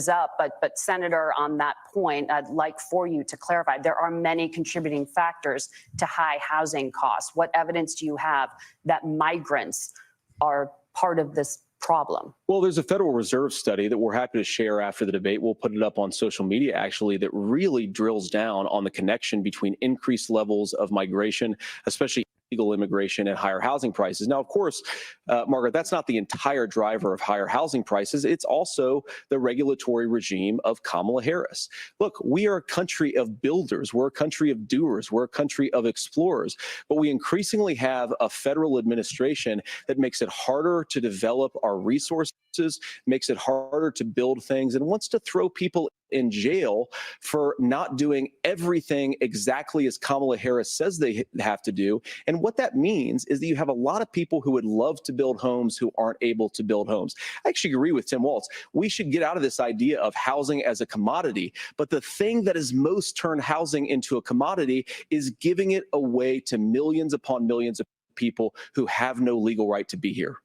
up. But Senator, on that point, I'd like for you to clarify. There are many contributing factors to high housing costs. What evidence do you have that migrants are part of this problem? Well, there's a Federal Reserve study that we're happy to share after the debate. We'll put it up on social media, actually, that really drills down on the connection between increased levels of migration, especially illegal immigration, and higher housing prices. Now, of course, Margaret, that's not the entire driver of higher housing prices. It's also the regulatory regime of Kamala Harris. Look, we are a country of builders. We're a country of doers. We're a country of explorers. But we increasingly have a federal administration that makes it harder to develop our resources, makes it harder to build things, and wants to throw people in jail for not doing everything exactly as Kamala Harris says they have to do. And what that means is that you have a lot of people who would love to build homes who aren't able to build homes. I actually agree with Tim Walz. We should get out of this idea of housing as a commodity. But the thing that has most turned housing into a commodity is giving it away to millions upon millions of people who have no legal right to be here.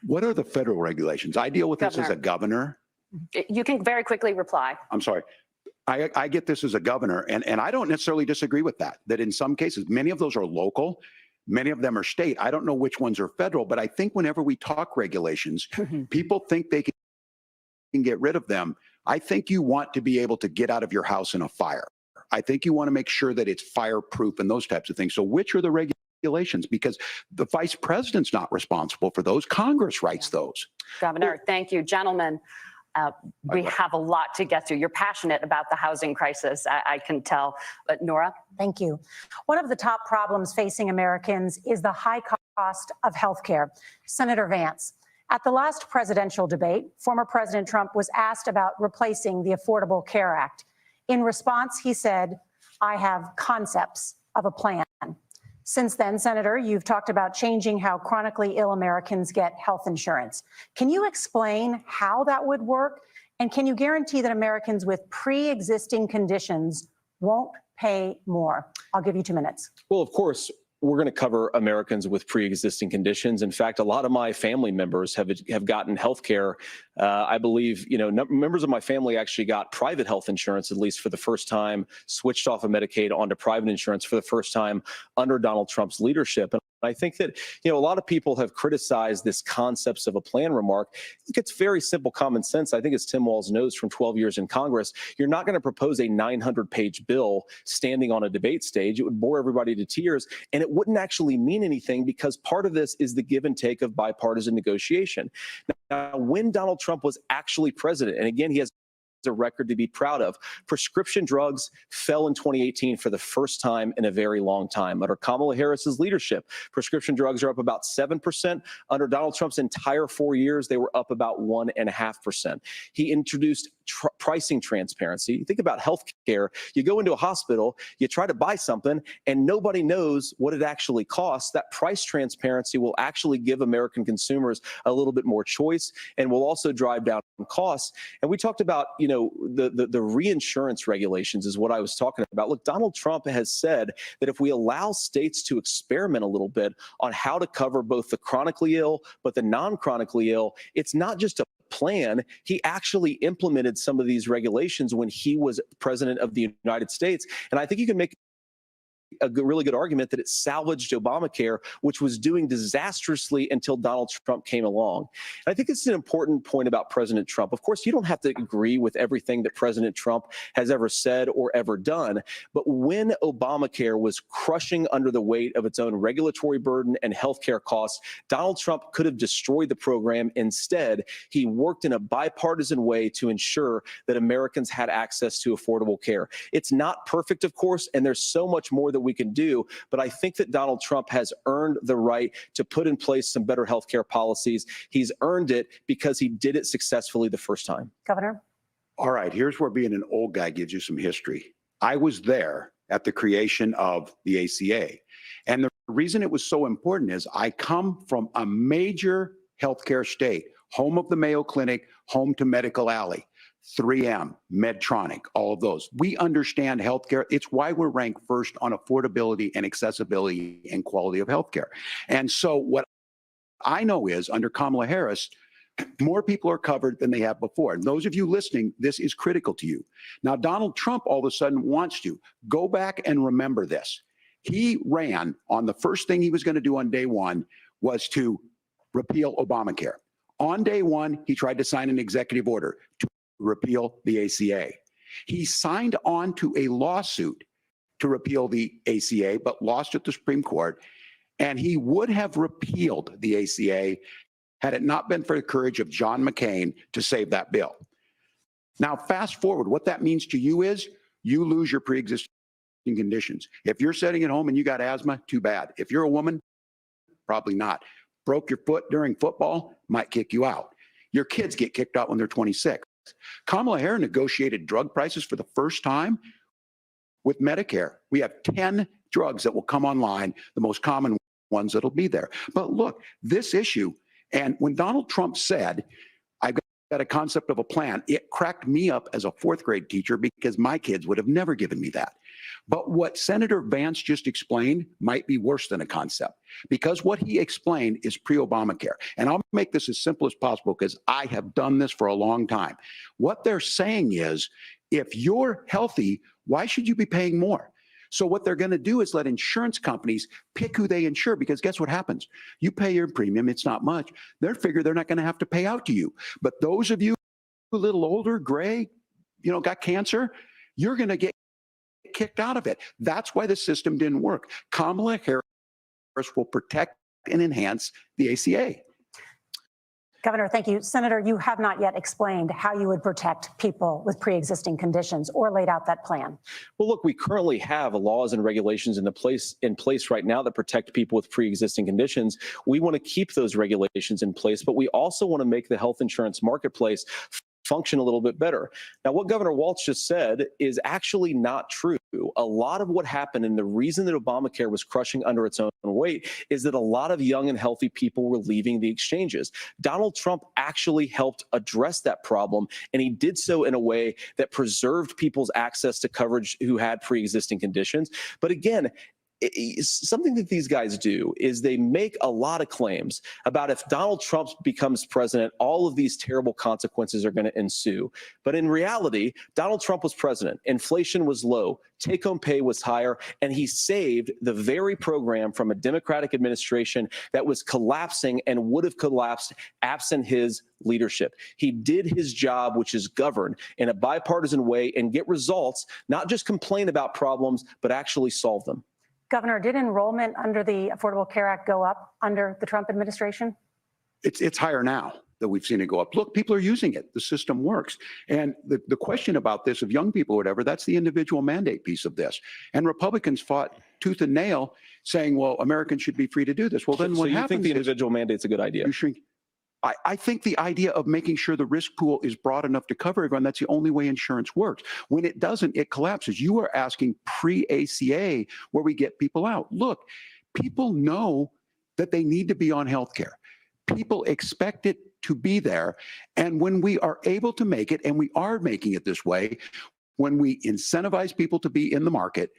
What are the federal regulations? I deal with this as a governor. You can very quickly reply. I'm sorry. I get this as a governor, and I don't necessarily disagree with that in some cases, many of those are local, many of them are state. I don't know which ones are federal, but I think whenever we talk regulations, people think they can get rid of them. I think you want to be able to get out of your house in a fire. I think you want to make sure that it's fireproof and those types of things. So which are the regulations? Because the vice president's not responsible for those. Congress writes those. Governor, thank you. Gentlemen, we have a lot to get to. You're passionate about the housing crisis, I can tell. But Nora? Thank you. One of the top problems facing Americans is the high cost of health care. Senator Vance, at the last presidential debate, former President Trump was asked about replacing the Affordable Care Act. In response, he said, "I have concepts of a plan." Since then, Senator, you've talked about changing how chronically ill Americans get health insurance. Can you explain how that would work? And can you guarantee that Americans with pre-existing conditions won't pay more? I'll give you 2 minutes. Well, of course, we're going to cover Americans with pre-existing conditions. In fact, a lot of my family members have gotten health care. I believe, members of my family actually got private health insurance, at least for the first time, switched off of Medicaid onto private insurance for the first time under Donald Trump's leadership. And I think that, a lot of people have criticized this concepts of a plan remark. It's very simple common sense. I think as Tim Walz knows from 12 years in Congress, you're not going to propose a 900-page bill standing on a debate stage. It would bore everybody to tears, and it wouldn't actually mean anything because part of this is the give and take of bipartisan negotiation. Now, when Donald Trump was actually president, and again, he has a record to be proud of. Prescription drugs fell in 2018 for the first time in a very long time. Under Kamala Harris's leadership, prescription drugs are up about 7%. Under Donald Trump's entire 4 years, they were up about 1.5%. He introduced pricing transparency. Think about health care. You go into a hospital, you try to buy something, and nobody knows what it actually costs. That price transparency will actually give American consumers a little bit more choice and will also drive down costs. And we talked about, the reinsurance regulations is what I was talking about. Look, Donald Trump has said that if we allow states to experiment a little bit on how to cover both the chronically ill, but the non-chronically ill, it's not just a plan. He actually implemented some of these regulations when he was president of the United States. And I think you can make really good argument that it salvaged Obamacare, which was doing disastrously until Donald Trump came along. And I think it's an important point about President Trump. Of course, you don't have to agree with everything that President Trump has ever said or ever done. But when Obamacare was crushing under the weight of its own regulatory burden and healthcare costs, Donald Trump could have destroyed the program. Instead, he worked in a bipartisan way to ensure that Americans had access to affordable care. It's not perfect, of course, and there's so much more that we can do, but I think that Donald Trump has earned the right to put in place some better healthcare policies. He's earned it because he did it successfully the first time. Governor? All right, here's where being an old guy gives you some history. I was there at the creation of the ACA. And the reason it was so important is I come from a major healthcare state, home of the Mayo Clinic, home to Medical Alley. 3M, Medtronic, all of those. We understand healthcare. It's why we're ranked first on affordability and accessibility and quality of healthcare. And so what I know is under Kamala Harris, more people are covered than they have before. And those of you listening, this is critical to you. Now, Donald Trump all of a sudden wants to go back and remember this. He ran on the first thing he was going to do on day one was to repeal Obamacare. On day one, he tried to sign an executive order to repeal the ACA. He signed on to a lawsuit to repeal the ACA, but lost at the Supreme Court. And he would have repealed the ACA had it not been for the courage of John McCain to save that bill. Now, fast forward, what that means to you is you lose your pre-existing conditions. If you're sitting at home and you got asthma, too bad. If you're a woman, probably not. Broke your foot during football, might kick you out. Your kids get kicked out when they're 26. Kamala Harris negotiated drug prices for the first time with Medicare. We have 10 drugs that will come online, the most common ones that'll be there. But look, this issue, and when Donald Trump said, I've got a concept of a plan, it cracked me up as a fourth grade teacher because my kids would have never given me that. But what Senator Vance just explained might be worse than a concept, because what he explained is pre-Obamacare. And I'll make this as simple as possible because I have done this for a long time. What they're saying is, if you're healthy, why should you be paying more? So what they're going to do is let insurance companies pick who they insure, because guess what happens? You pay your premium, it's not much. They figure they're not going to have to pay out to you. But those of you a little older, gray, got cancer, you're going to get kicked out of it. That's why the system didn't work. Kamala Harris will protect and enhance the ACA. Governor, thank you. Senator, you have not yet explained how you would protect people with pre-existing conditions or laid out that plan. Well, look, we currently have laws and regulations in place right now that protect people with pre-existing conditions. We want to keep those regulations in place, but we also want to make the health insurance marketplace function a little bit better. Now, what Governor Walz just said is actually not true. A lot of what happened, and the reason that Obamacare was crushing under its own weight, is that a lot of young and healthy people were leaving the exchanges. Donald Trump actually helped address that problem, and he did so in a way that preserved people's access to coverage who had pre-existing conditions. But again, something that these guys do is they make a lot of claims about if Donald Trump becomes president, all of these terrible consequences are going to ensue. But in reality, Donald Trump was president. Inflation was low. Take-home pay was higher, and he saved the very program from a Democratic administration that was collapsing and would have collapsed absent his leadership. He did his job, which is govern in a bipartisan way and get results, not just complain about problems, but actually solve them. Governor, did enrollment under the Affordable Care Act go up under the Trump administration? It's higher now that we've seen it go up. Look, people are using it. The system works. And the question about this of young people or whatever, that's the individual mandate piece of this. And Republicans fought tooth and nail saying, well, Americans should be free to do this. Well, then so what you happens think the is individual mandate's a good idea? you shrink. I think the idea of making sure the risk pool is broad enough to cover everyone, that's the only way insurance works. When it doesn't, it collapses. You are asking pre-ACA where we get people out. Look, people know that they need to be on health care. People expect it to be there. And when we are able to make it, and we are making it this way, when we incentivize people to be in the market,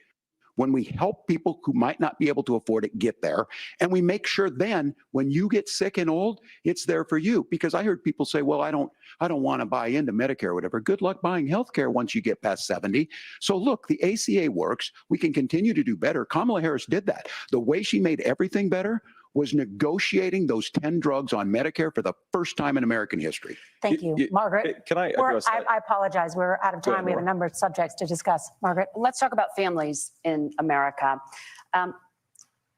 when we help people who might not be able to afford it get there, and we make sure then when you get sick and old, it's there for you. Because I heard people say, well, I don't want to buy into Medicare or whatever. Good luck buying health care once you get past 70. So look, the ACA works. We can continue to do better. Kamala Harris did that. The way she made everything better was negotiating those 10 drugs on Medicare for the first time in American history. Thank you. Margaret? Can I address that? I apologize. We're out of time. ahead, We have a Laura. number of subjects to discuss. Margaret? Let's talk about families in America.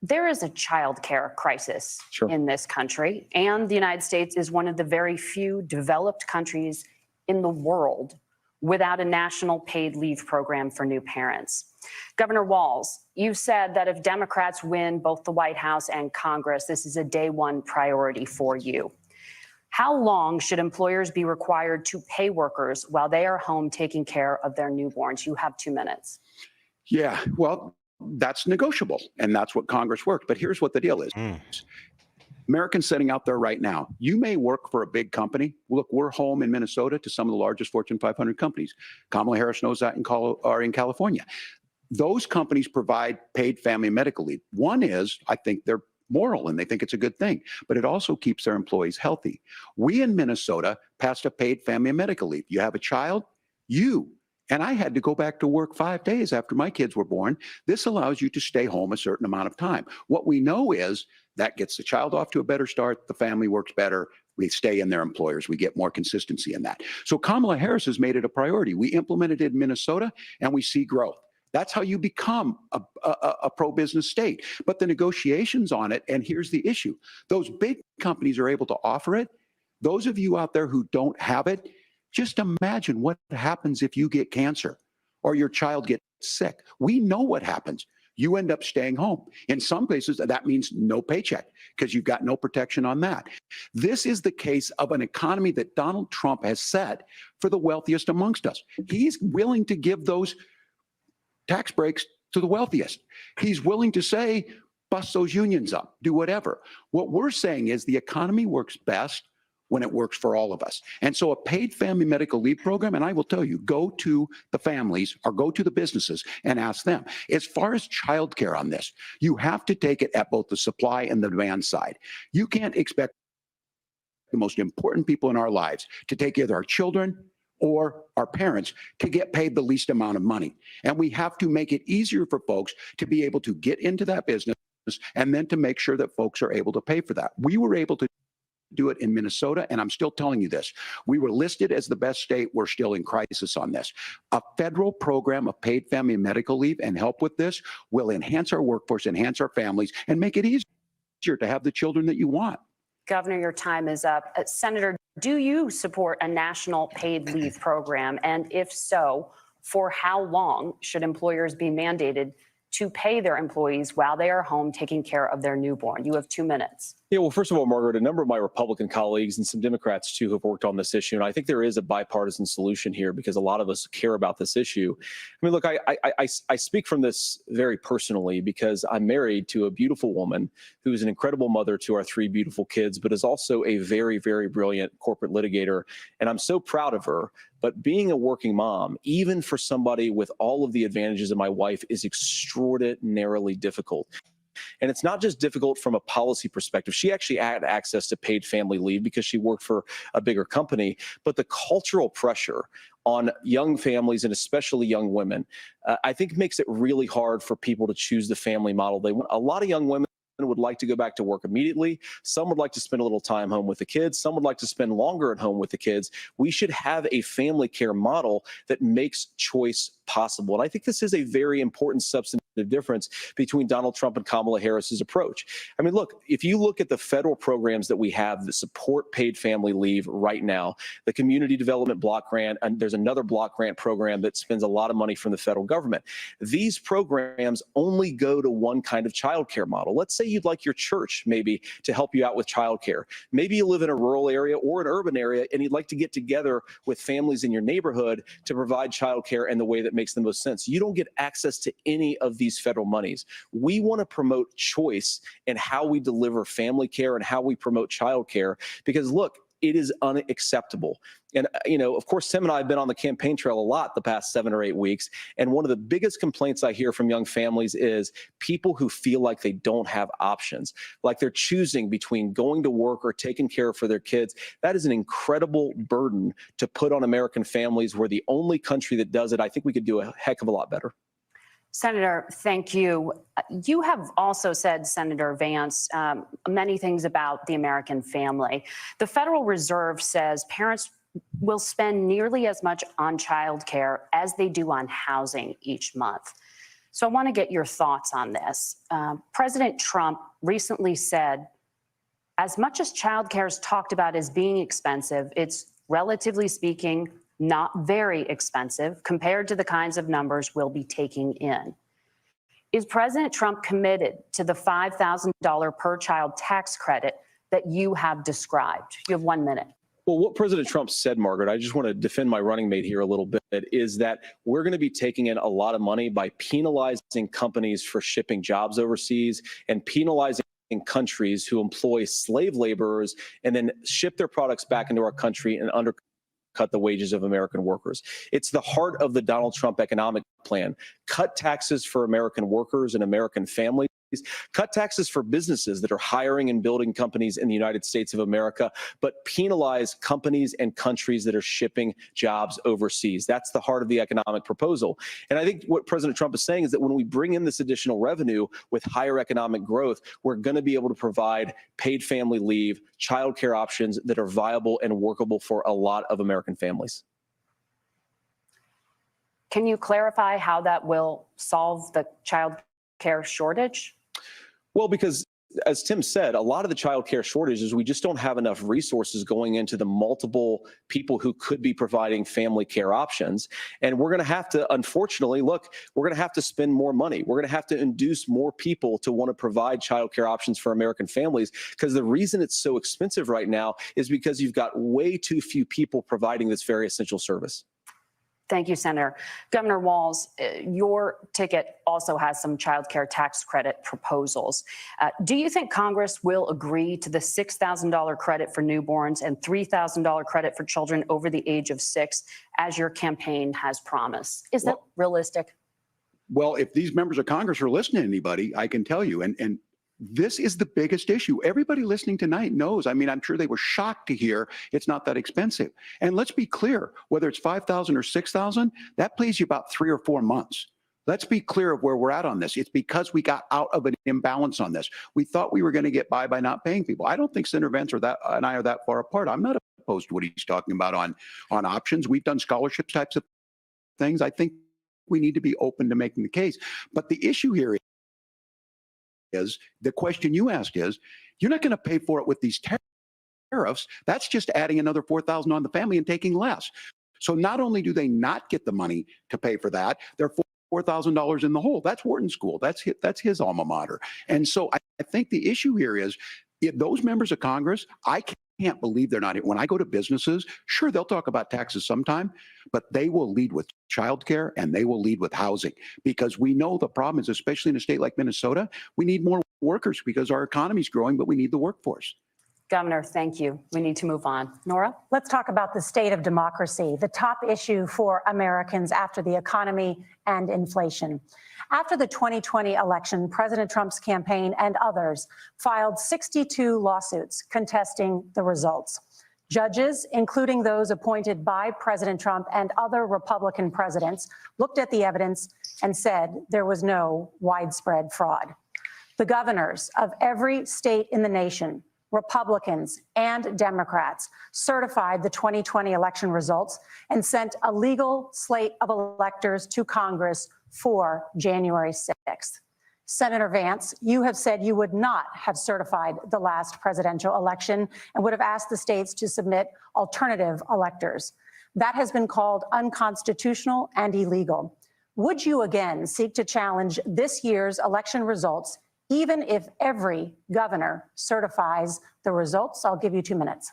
There is a child care crisis Sure. in this country, and the United States is one of the very few developed countries in the world without a national paid leave program for new parents. Governor Walz, you said that if Democrats win both the White House and Congress, this is a day one priority for you. How long should employers be required to pay workers while they are home taking care of their newborns? You have 2 minutes. Yeah, well, that's negotiable, and that's what Congress worked. But here's what the deal is. Americans sitting out there right now, you may work for a big company. Look, we're home in Minnesota to some of the largest Fortune 500 companies. Kamala Harris knows that in California. Those companies provide paid family medical leave. One is, I think they're moral and they think it's a good thing, but it also keeps their employees healthy. We in Minnesota passed a paid family medical leave. You have a child, and I had to go back to work 5 days after my kids were born. This allows you to stay home a certain amount of time. What we know is that gets the child off to a better start. The family works better. We stay in their employers. We get more consistency in that. So Kamala Harris has made it a priority. We implemented it in Minnesota and we see growth. That's how you become a pro-business state. But the negotiations on it, and here's the issue. Those big companies are able to offer it. Those of you out there who don't have it, just imagine what happens if you get cancer or your child gets sick. We know what happens. You end up staying home. In some places, that means no paycheck because you've got no protection on that. This is the case of an economy that Donald Trump has set for the wealthiest amongst us. He's willing to give those tax breaks to the wealthiest. He's willing to say, bust those unions up, do whatever. What we're saying is the economy works best when it works for all of us. And so a paid family medical leave program, and I will tell you, go to the families or go to the businesses and ask them. As far as childcare on this, you have to take it at both the supply and the demand side. You can't expect the most important people in our lives to take either our children or our parents to get paid the least amount of money. And we have to make it easier for folks to be able to get into that business and then to make sure that folks are able to pay for that. We were able to do it in Minnesota, and I'm still telling you this. We were listed as the best state. We're still in crisis on this. A federal program of paid family and medical leave and help with this will enhance our workforce, enhance our families, and make it easier to have the children that you want. Governor, your time is up. Senator, do you support a national paid leave program? And if so, for how long should employers be mandated to pay their employees while they are home taking care of their newborn? You have 2 minutes. Yeah, well, first of all, Margaret, a number of my Republican colleagues and some Democrats, too, have worked on this issue. And I think there is a bipartisan solution here because a lot of us care about this issue. I mean, look, I speak from this very personally because I'm married to a beautiful woman who is an incredible mother to our 3 beautiful kids, but is also a very, very brilliant corporate litigator. And I'm so proud of her. But being a working mom, even for somebody with all of the advantages of my wife, is extraordinarily difficult. And it's not just difficult from a policy perspective. She actually had access to paid family leave because she worked for a bigger company. But the cultural pressure on young families and especially young women, I think makes it really hard for people to choose the family model they want. A lot of young women would like to go back to work immediately. Some would like to spend a little time home with the kids. Some would like to spend longer at home with the kids. We should have a family care model that makes choice possible. And I think this is a very important substantive difference between Donald Trump and Kamala Harris's approach. I mean, look, if you look at the federal programs that we have that support paid family leave right now, the Community Development Block Grant, and there's another block grant program that spends a lot of money from the federal government. These programs only go to one kind of childcare model. Let's say you'd like your church maybe to help you out with childcare. Maybe you live in a rural area or an urban area and you'd like to get together with families in your neighborhood to provide childcare in the way that makes the most sense. You don't get access to any of these federal monies. We want to promote choice in how we deliver family care and how we promote childcare. Because look, It is unacceptable. And, of course, Tim and I have been on the campaign trail a lot the past 7 or 8 weeks. And one of the biggest complaints I hear from young families is people who feel like they don't have options, like they're choosing between going to work or taking care for their kids. That is an incredible burden to put on American families. We're the only country that does it. I think we could do a heck of a lot better. Senator, thank you. You have also said, Senator Vance, many things about the American family. The Federal Reserve says parents will spend nearly as much on childcare as they do on housing each month. So I want to get your thoughts on this. President Trump recently said, as much as childcare is talked about as being expensive, it's relatively speaking not very expensive compared to the kinds of numbers we'll be taking in. Is President Trump committed to the $5,000 per child tax credit that you have described? You have 1 minute. Well, what President Trump said, Margaret, I just want to defend my running mate here a little bit, is that we're going to be taking in a lot of money by penalizing companies for shipping jobs overseas and penalizing countries who employ slave laborers and then ship their products back into our country and undercut the wages of American workers. It's the heart of the Donald Trump economic plan. Cut taxes for American workers and American families. Cut taxes for businesses that are hiring and building companies in the United States of America, but penalize companies and countries that are shipping jobs overseas. That's the heart of the economic proposal. And I think what President Trump is saying is that when we bring in this additional revenue with higher economic growth, we're going to be able to provide paid family leave, childcare options that are viable and workable for a lot of American families. Can you clarify how that will solve the child care shortage? Well, because as Tim said, a lot of the child care shortage is we just don't have enough resources going into the multiple people who could be providing family care options. And we're going to have to, unfortunately, look, we're going to have to spend more money. We're going to have to induce more people to want to provide child care options for American families, because the reason it's so expensive right now is because you've got way too few people providing this very essential service. Thank you, Senator. Governor Walz, your ticket also has some child care tax credit proposals. Do you think Congress will agree to the $6,000 credit for newborns and $3,000 credit for children over the age of 6, as your campaign has promised? Is that realistic? Well, if these members of Congress are listening to anybody, I can tell you, and this is the biggest issue. Everybody listening tonight knows. I mean, I'm sure they were shocked to hear it's not that expensive. And let's be clear, whether it's 5,000 or 6,000, that pays you about 3 or 4 months. Let's be clear of where we're at on this. It's because we got out of an imbalance on this. We thought we were going to get by not paying people. I don't think Senator Vance and I are that far apart. I'm not opposed to what he's talking about on options. We've done scholarship types of things. I think we need to be open to making the case. But the issue here is, the question you asked is, you're not going to pay for it with these tariffs. That's just adding another $4,000 on the family and taking less. So not only do they not get the money to pay for that, they're $4,000 in the hole. That's Wharton School. That's his alma mater. And so I think the issue here is, if those members of Congress, I can't believe they're not. When I go to businesses, sure, they'll talk about taxes sometime, but they will lead with childcare and they will lead with housing, because we know the problem is, especially in a state like Minnesota, we need more workers because our economy is growing, but we need the workforce. Governor, thank you. We need to move on. Nora? Let's talk about the state of democracy, the top issue for Americans after the economy and inflation. After the 2020 election, President Trump's campaign and others filed 62 lawsuits contesting the results. Judges, including those appointed by President Trump and other Republican presidents, looked at the evidence and said there was no widespread fraud. The governors of every state in the nation, Republicans and Democrats, certified the 2020 election results and sent a legal slate of electors to Congress for January 6th. Senator Vance, you have said you would not have certified the last presidential election and would have asked the states to submit alternative electors. That has been called unconstitutional and illegal. Would you again seek to challenge this year's election results, even if every governor certifies the results? I'll give you 2 minutes.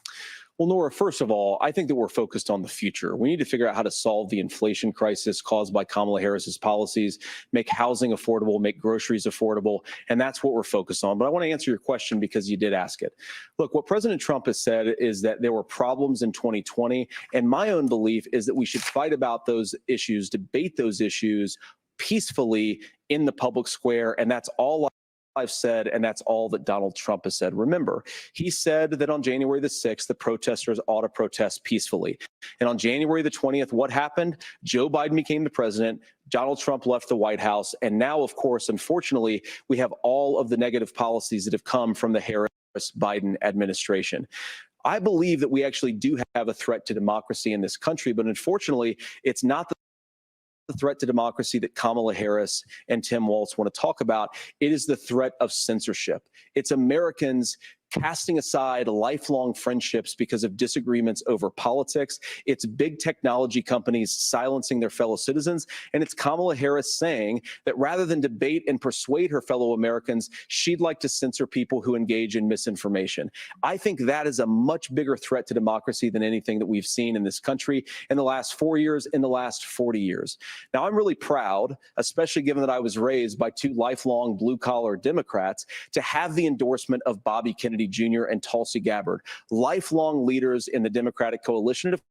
Well, Nora, first of all, I think that we're focused on the future. We need to figure out how to solve the inflation crisis caused by Kamala Harris's policies, make housing affordable, make groceries affordable, and that's what we're focused on. But I want to answer your question because you did ask it. Look, what President Trump has said is that there were problems in 2020, and my own belief is that we should fight about those issues, debate those issues peacefully in the public square, and that's all I've said, and that's all that Donald Trump has said. Remember, he said that on January the 6th, the protesters ought to protest peacefully. And on January the 20th, what happened? Joe Biden became the president. Donald Trump left the White House. And now, of course, unfortunately, we have all of the negative policies that have come from the Harris-Biden administration. I believe that we actually do have a threat to democracy in this country, but unfortunately, it's not the threat to democracy that Kamala Harris and Tim Walz want to talk about. It is the threat of censorship. It's Americans casting aside lifelong friendships because of disagreements over politics. It's big technology companies silencing their fellow citizens. And it's Kamala Harris saying that rather than debate and persuade her fellow Americans, she'd like to censor people who engage in misinformation. I think that is a much bigger threat to democracy than anything that we've seen in this country in the last 4 years, in the last 40 years. Now, I'm really proud, especially given that I was raised by two lifelong blue-collar Democrats, to have the endorsement of Bobby Kennedy Jr. and Tulsi Gabbard, lifelong leaders in the Democratic coalition. And of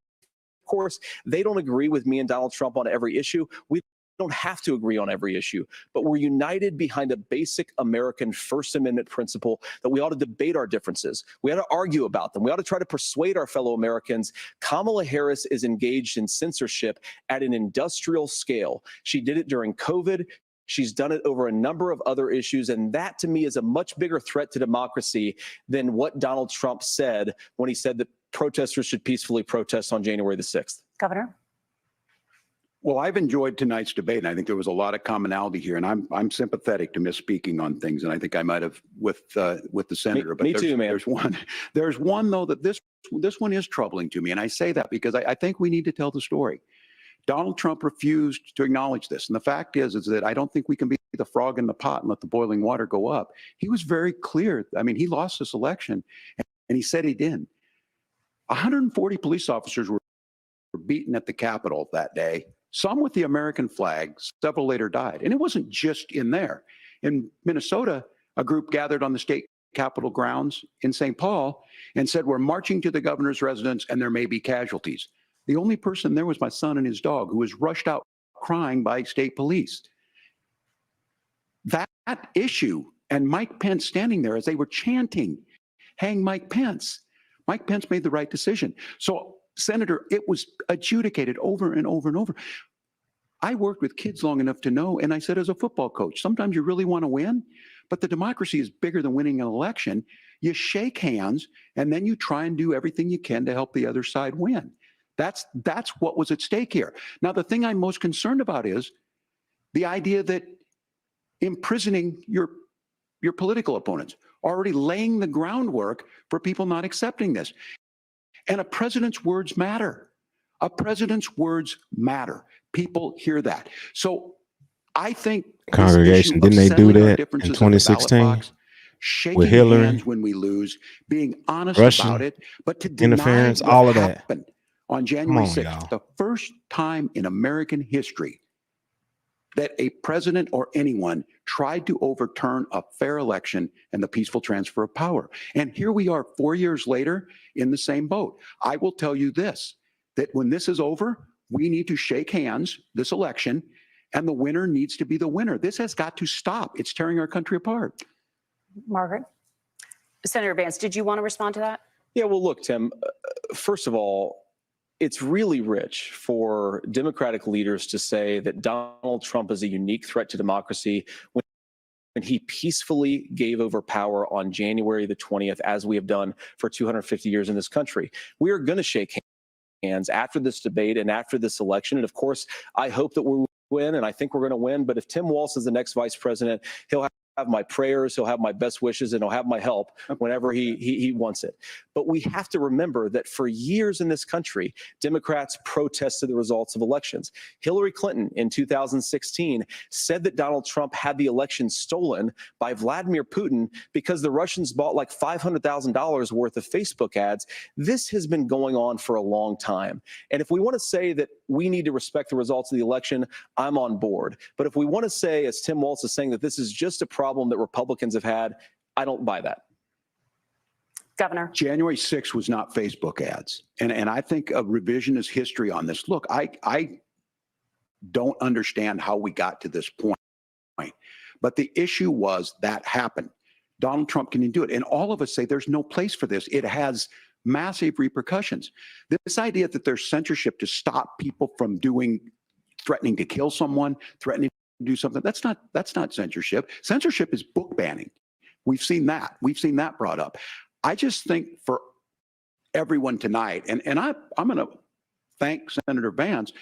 course, they don't agree with me and Donald Trump on every issue. We don't have to agree on every issue, but we're united behind a basic American First Amendment principle that we ought to debate our differences. We ought to argue about them. We ought to try to persuade our fellow Americans. Kamala Harris is engaged in censorship at an industrial scale. She did it during COVID. She's done it over a number of other issues, and that to me is a much bigger threat to democracy than what Donald Trump said when he said that protesters should peacefully protest on January the 6th. Governor? Well, I've enjoyed tonight's debate, and I think there was a lot of commonality here, and I'm sympathetic to misspeaking on things, and I think I might have with the senator. Me too, man. There's one though that this one is troubling to me, and I say that because I think we need to tell the story. Donald Trump refused to acknowledge this. And the fact is that I don't think we can be the frog in the pot and let the boiling water go up. He was very clear. I mean, he lost this election, and he said he did. 140 police officers were beaten at the Capitol that day, some with the American flag. Several later died. And it wasn't just in there. In Minnesota, a group gathered on the state Capitol grounds in St. Paul and said, "We're marching to the governor's residence, and there may be casualties." The only person there was my son and his dog, who was rushed out crying by state police. That issue, and Mike Pence standing there as they were chanting, "Hang Mike Pence." Mike Pence made the right decision. So, Senator, it was adjudicated over and over and over. I worked with kids long enough to know, and I said as a football coach, sometimes you really want to win, but the democracy is bigger than winning an election. You shake hands, and then you try and do everything you can to help the other side win. That's what was at stake here. Now, the thing I'm most concerned about is the idea that imprisoning your political opponents, already laying the groundwork for people not accepting this. And a president's words matter. A president's words matter. People hear that. So I think congregation, didn't they do that in 2016 shaking with Hillary, hands when we lose, being honest Russian about it, but to deny interference, what all of that happened on January 6th, y'all. the first time in American history that a president or anyone tried to overturn a fair election and the peaceful transfer of power. And here we are 4 years later in the same boat. I will tell you this, that when this is over, we need to shake hands this election, and the winner needs to be the winner. This has got to stop. It's tearing our country apart. Margaret? Senator Vance, did you want to respond to that? Yeah, well, look, Tim, first of all, it's really rich for Democratic leaders to say that Donald Trump is a unique threat to democracy when he peacefully gave over power on January the 20th, as we have done for 250 years in this country. We are going to shake hands after this debate and after this election. And of course, I hope that we win, and I think we're going to win. But if Tim Walz is the next vice president, he'll have my prayers, he'll have my best wishes, and he'll have my help whenever he wants it. But we have to remember that for years in this country, Democrats protested the results of elections. Hillary Clinton in 2016 said that Donald Trump had the election stolen by Vladimir Putin because the Russians bought like $500,000 worth of Facebook ads. This has been going on for a long time. And if we want to say that we need to respect the results of the election, I'm on board. But if we want to say, as Tim Walz is saying, that this is just a problem that Republicans have had, I don't buy that. Governor. January 6th was not Facebook ads. And I think a revisionist history on this. Look, I don't understand how we got to this point. But the issue was that happened. Donald Trump can do it. And all of us say there's no place for this. It has massive repercussions. This idea that there's censorship to stop people from threatening to kill someone, threatening to do something, that's not censorship. Censorship is book banning. We've seen that. We've seen that brought up. I just think for everyone tonight, and I'm going to thank Senator Vance,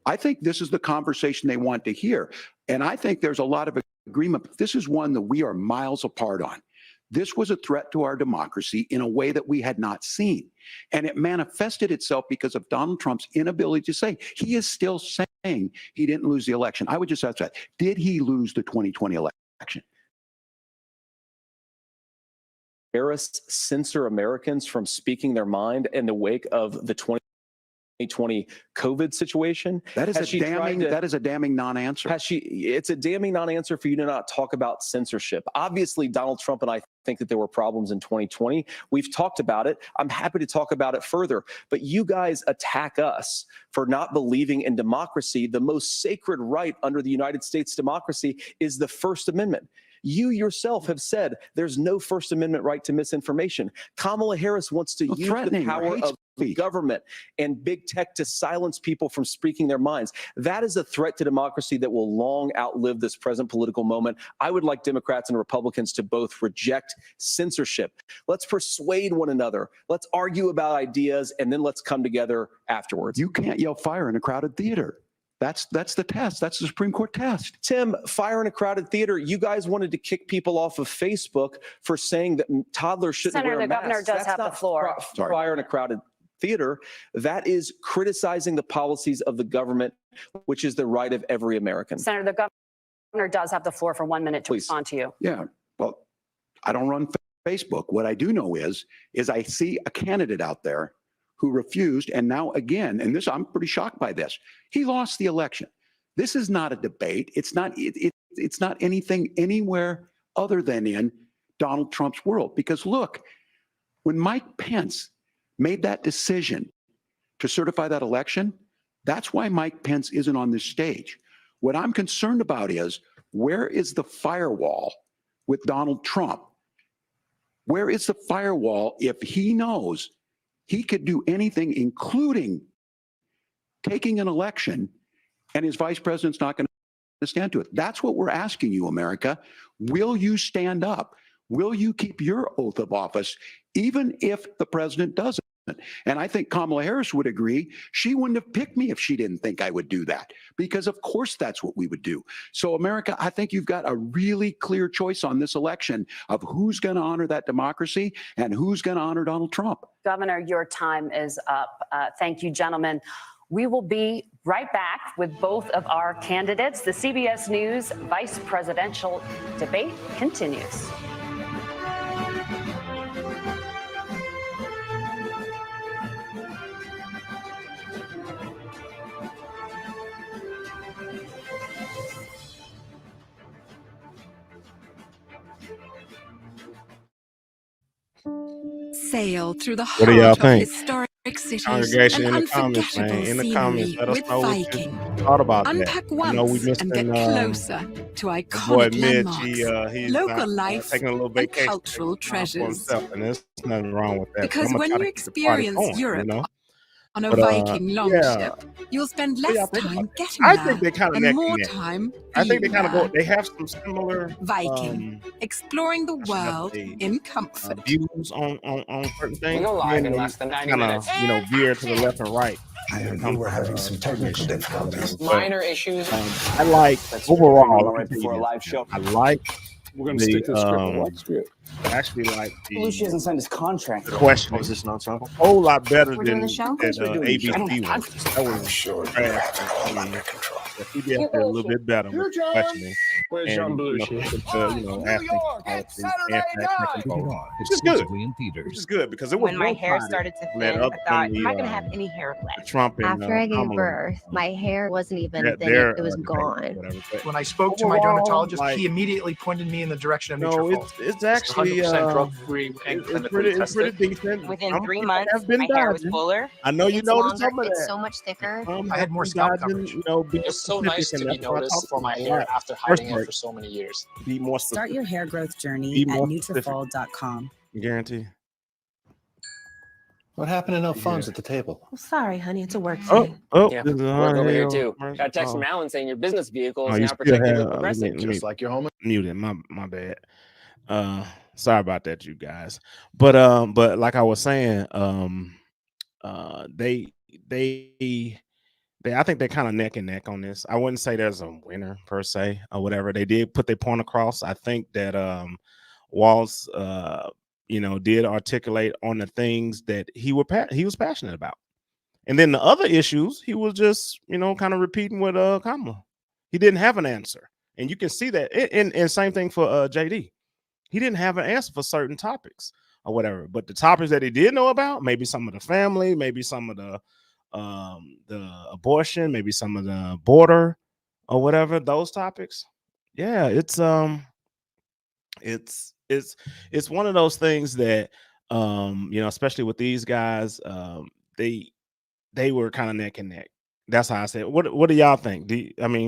I think this is the conversation they want to hear. And I think there's a lot of agreement, but this is one that we are miles apart on. This was a threat to our democracy in a way that we had not seen. And it manifested itself because of Donald Trump's inability to say. He is still saying he didn't lose the election. I would just ask that. Did he lose the 2020 election? Harris censor Americans from speaking their mind in the wake of the 2020 COVID situation? That is a damning non-answer. It's a damning non-answer for you to not talk about censorship. Obviously, Donald Trump and I think that there were problems in 2020. We've talked about it. I'm happy to talk about it further. But you guys attack us for not believing in democracy. The most sacred right under the United States democracy is the First Amendment. You yourself have said there's no First Amendment right to misinformation. Kamala Harris wants to use the power of government and big tech to silence people from speaking their minds. That is a threat to democracy that will long outlive this present political moment. I would like Democrats and Republicans to both reject censorship. Let's persuade one another. Let's argue about ideas, and then let's come together afterwards. You can't yell fire in a crowded theater. That's the test. That's the Supreme Court test. Tim, fire in a crowded theater. You guys wanted to kick people off of Facebook for saying that toddlers shouldn't wear masks. Senator, the governor does have the floor. Fire in a crowded theater. That is criticizing the policies of the government, which is the right of every American. Senator, the governor does have the floor for 1 minute to respond to you. Yeah. Well, I don't run Facebook. What I do know is I see a candidate out there who refused, and now again, and this, I'm pretty shocked by this, he lost the election. This is not a debate. It's not anything anywhere other than in Donald Trump's world. Because look, when Mike Pence made that decision to certify that election, that's why Mike Pence isn't on this stage. What I'm concerned about is, where is the firewall with Donald Trump? Where is the firewall if he knows he could do anything, including taking an election, and his vice president's not going to stand to it? That's what we're asking you, America. Will you stand up? Will you keep your oath of office, even if the president doesn't? And I think Kamala Harris would agree. She wouldn't have picked me if she didn't think I would do that, because of course that's what we would do. So America, I think you've got a really clear choice on this election of who's going to honor that democracy and who's going to honor Donald Trump. Governor, your time is up. Thank you, gentlemen. We will be right back with both of our candidates. The CBS News vice presidential debate continues. Sail through the What do y'all heart of think? historic cities Congregation and in the comments, man. unforgettable In the comments, scenery let us with know what you Viking. thought about Unpack that. I know we once missed and get closer to boy iconic Mitch. landmarks, He's local not, life, taking a little and vacation cultural for treasures. himself, and there's nothing wrong with that. Because I'm gonna when try you to keep the party experience going, Europe you know? on a But, Viking yeah. longship, you'll spend What do y'all less think time about getting I there think they kind of and neck more and neck. time I think they being kind of there. go. They have some similar Viking, exploring the I should have world a, in comfort. views on certain things. We'll go live in less than 90 minutes. Veer to the left and right. I heard we were having some technical difficulties. Minor issues. I like That's overall. right before a live show. I like We're going to stick to the script. What script? Actually, like Lucy hasn't signed his contract. question Is this non-stop? a whole lot better We're than doing the show? that ABC I don't have time was. for this. That was Sure, you trash. have I mean, the CBS did a little bit better with questioning. Where's And, John you know, Belushi? asking politics and fact-checking votes. Which is good. Which is good because it was When my hair one-sided started to when thin, up I thought, when am the, I going to have any hair the left? Trump and After I gave Kamala, birth, my hair wasn't even that thin, their it was debate gone. or whatever. But When I spoke to my overall, dermatologist, like, he immediately pointed me in the direction of no, Nutrafol. it's actually 100% drug-free and clinically it's pretty tested. decent. Within Some 3 people months, have been my hair was dodging. fuller. I know you It's noticed longer, some of it's that. so much thicker. I had more scalp dodging, coverage. you know, being It's so nice specific, to and be that's what I noticed talked for my about a hair lot. after First hiding it break. for so many years. Be more Start specific. your hair growth journey Be at more specific. Nutrafol.com. Guarantee. What happened to no phones at the table? I'm sorry, honey, it's a work Oh, thing. Yeah, this is work over here hell. too. Got a text from Oh, Alan saying your business vehicle is you now still protected with have. Progressive. Let me Just like your home. mute it. My bad. Sorry about that, you guys. But like I was saying, they I think they're kind of neck and neck on this. I wouldn't say there's a winner per se or whatever. They did put their point across. I think that Walz did articulate on the things that he was passionate about. And then the other issues, he was just, kind of repeating with Kamala. He didn't have an answer. And you can see that. And same thing for J.D. He didn't have an answer for certain topics or whatever. But the topics that he did know about, maybe some of the family, maybe some of the abortion, maybe some of the border or whatever, those topics. Yeah, it's one of those things that especially with these guys, they were kind of neck and neck. That's how I said. What do y'all think?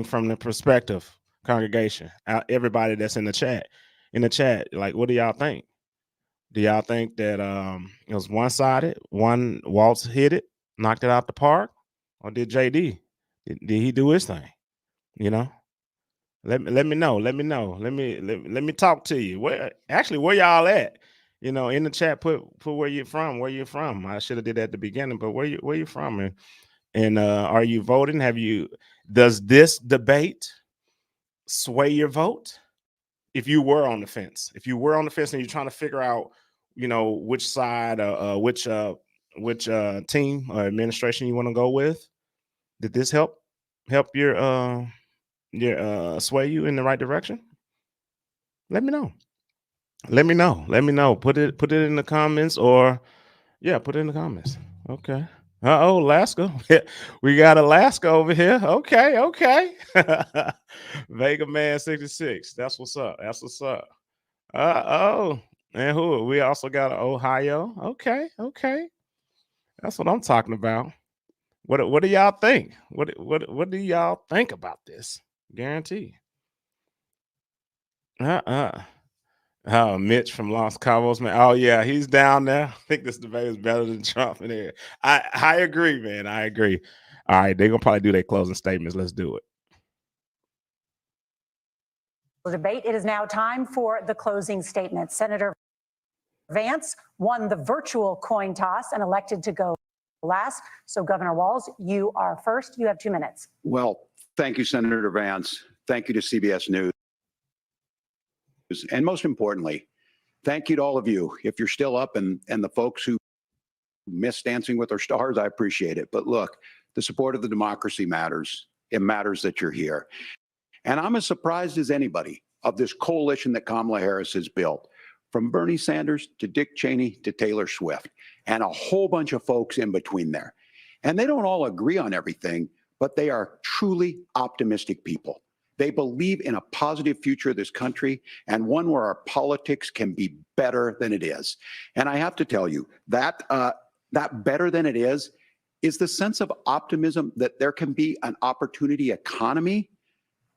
From the perspective, congregation, everybody that's in the chat, like, what do y'all think? Do y'all think that it was one-sided? One Walz hit it, knocked it out the park, or did JD? Did he do his thing? Let me know. Let me talk to you. Where y'all at? In the chat, put where you're from. Where you're from. I should have did that at the beginning, but where you from? And are you voting? Does this debate sway your vote? If you were on the fence, and you're trying to figure out, which side, which team or administration you want to go with, did this help your sway you in the right direction? Let me know. Put it in the comments, or put it in the comments. Okay. Alaska. We got Alaska over here. Okay. Vega Man 66. That's what's up. And who? We also got Ohio. Okay. That's what I'm talking about. What do y'all think? What do y'all think about this? Guarantee. Oh, Mitch from Los Cabos, man. Oh yeah, he's down there. I think this debate is better than Trump in here. I agree, man. I agree. All right, they're gonna probably do their closing statements. Let's do it. Debate. It is now time for the closing statement. Senator Vance won the virtual coin toss and elected to go last. So Governor Walz, you are first. You have 2 minutes. Well, thank you, Senator Vance. Thank you to CBS News. And most importantly, thank you to all of you. If you're still up and the folks who miss Dancing with Our Stars, I appreciate it. But look, the support of the democracy matters. It matters that you're here. And I'm as surprised as anybody of this coalition that Kamala Harris has built, from Bernie Sanders to Dick Cheney to Taylor Swift, and a whole bunch of folks in between there. And they don't all agree on everything, but they are truly optimistic people. They believe in a positive future of this country, and one where our politics can be better than it is. And I have to tell you, that better than it is the sense of optimism that there can be an opportunity economy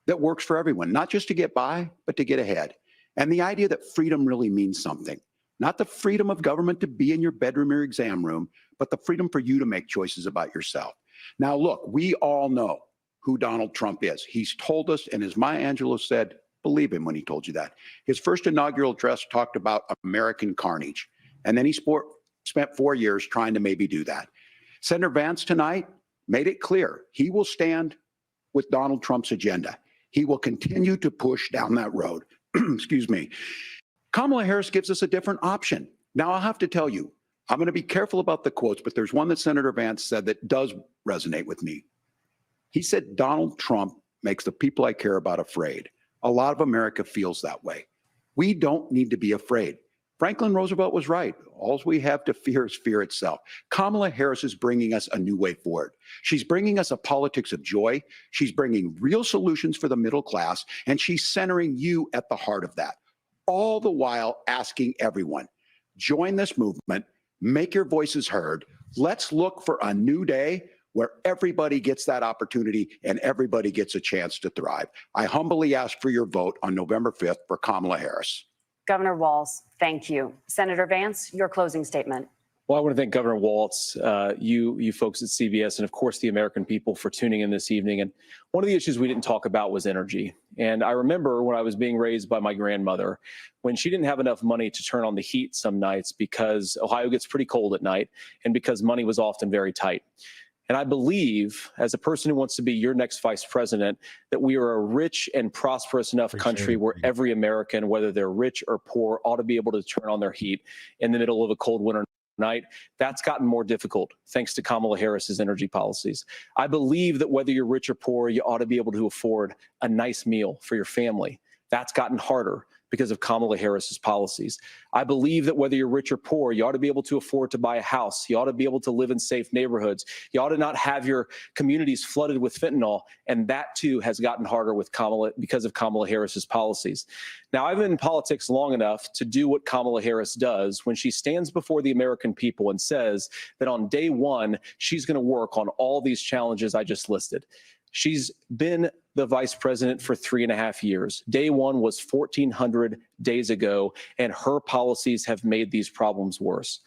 that works for everyone, not just to get by, but to get ahead. And the idea that freedom really means something, not the freedom of government to be in your bedroom or exam room, but the freedom for you to make choices about yourself. Now, look, we all know who Donald Trump is. He's told us, and as Maya Angelou said, believe him when he told you that. His first inaugural address talked about American carnage, and then he spent 4 years trying to maybe do that. Senator Vance tonight made it clear he will stand with Donald Trump's agenda. He will continue to push down that road. excuse me, Kamala Harris gives us a different option. Now, I'll have to tell you, I'm going to be careful about the quotes, but there's one that Senator Vance said that does resonate with me. He said, Donald Trump makes the people I care about afraid. A lot of America feels that way. We don't need to be afraid. Franklin Roosevelt was right. All we have to fear is fear itself. Kamala Harris is bringing us a new way forward. She's bringing us a politics of joy. She's bringing real solutions for the middle class, and she's centering you at the heart of that. All the while asking everyone, join this movement, make your voices heard. Let's look for a new day where everybody gets that opportunity and everybody gets a chance to thrive. I humbly ask for your vote on November 5th for Kamala Harris. Governor Walz, thank you. Senator Vance, your closing statement. Well, I want to thank Governor Walz, you folks at CBS, and of course the American people for tuning in this evening. And one of the issues we didn't talk about was energy. And I remember when I was being raised by my grandmother, when she didn't have enough money to turn on the heat some nights because Ohio gets pretty cold at night and because money was often very tight. And I believe, as a person who wants to be your next vice president, that we are a rich and prosperous enough country where every American, whether they're rich or poor, ought to be able to turn on their heat in the middle of a cold winter night. That's gotten more difficult thanks to Kamala Harris's energy policies. I believe that whether you're rich or poor, you ought to be able to afford a nice meal for your family. That's gotten harder because of Kamala Harris's policies. I believe that whether you're rich or poor, you ought to be able to afford to buy a house. You ought to be able to live in safe neighborhoods. You ought to not have your communities flooded with fentanyl. And that too has gotten harder with because of Kamala Harris's policies. Now, I've been in politics long enough to do what Kamala Harris does when she stands before the American people and says that on day one, she's going to work on all these challenges I just listed. She's been the vice president for 3.5 years. Day one was 1,400 days ago, and her policies have made these problems worse.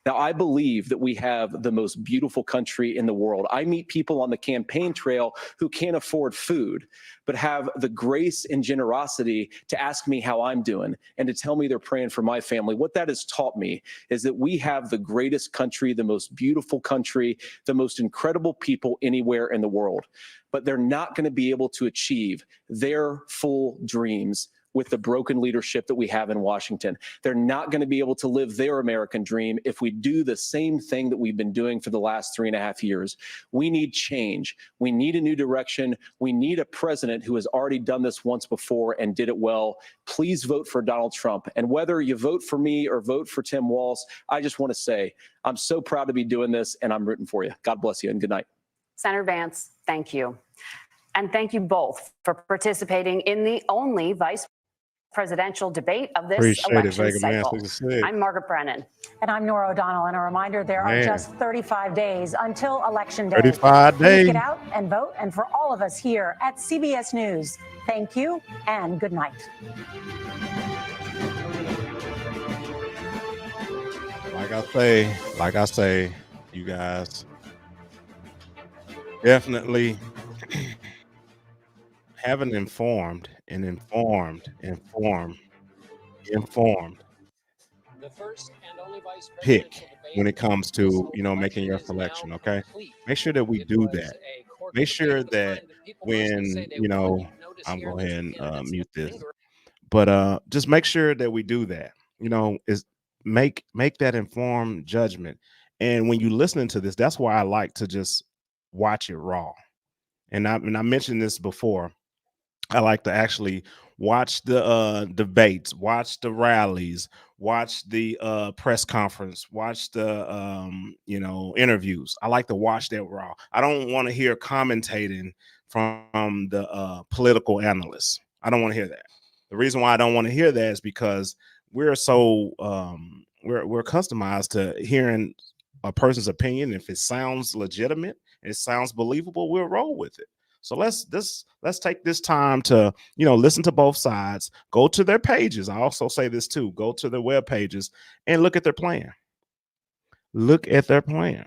Now, I believe that we have the most beautiful country in the world. I meet people on the campaign trail who can't afford food, but have the grace and generosity to ask me how I'm doing and to tell me they're praying for my family. What that has taught me is that we have the greatest country, the most beautiful country, the most incredible people anywhere in the world. But they're not going to be able to achieve their full dreams with the broken leadership that we have in Washington. They're not going to be able to live their American dream if we do the same thing that we've been doing for the last 3.5 years. We need change. We need a new direction. We need a president who has already done this once before and did it well. Please vote for Donald Trump. And whether you vote for me or vote for Tim Walz, I just want to say I'm so proud to be doing this, and I'm rooting for you. God bless you and good night. Senator Vance, thank you. And thank you both for participating in the only vice presidential debate of this election cycle. I'm Margaret Brennan. And I'm Nora O'Donnell. And a reminder, there are just 35 days until Election Day. 35 days. Please get out and vote. And for all of us here at CBS News, thank you and good night. Like I say, you guys, definitely have an informed The first and only vice pick when it comes to, making your selection. Okay. Make sure that we do that. Make sure that when, I'm going ahead and mute this, but just make sure that we do that, is make that informed judgment. And when you're listening to this, that's why I like to just watch it raw. And I mentioned this before. I like to actually watch the debates, watch the rallies, watch the press conference, watch the interviews. I like to watch that raw. I don't want to hear commentating from the political analysts. I don't want to hear that. The reason why I don't want to hear that is because we're so we're customized to hearing a person's opinion. If it sounds legitimate, it sounds believable, we'll roll with it. So let's take this time to, listen to both sides, go to their pages. I also say this too, go to their web pages and look at their plan. Look at their plan.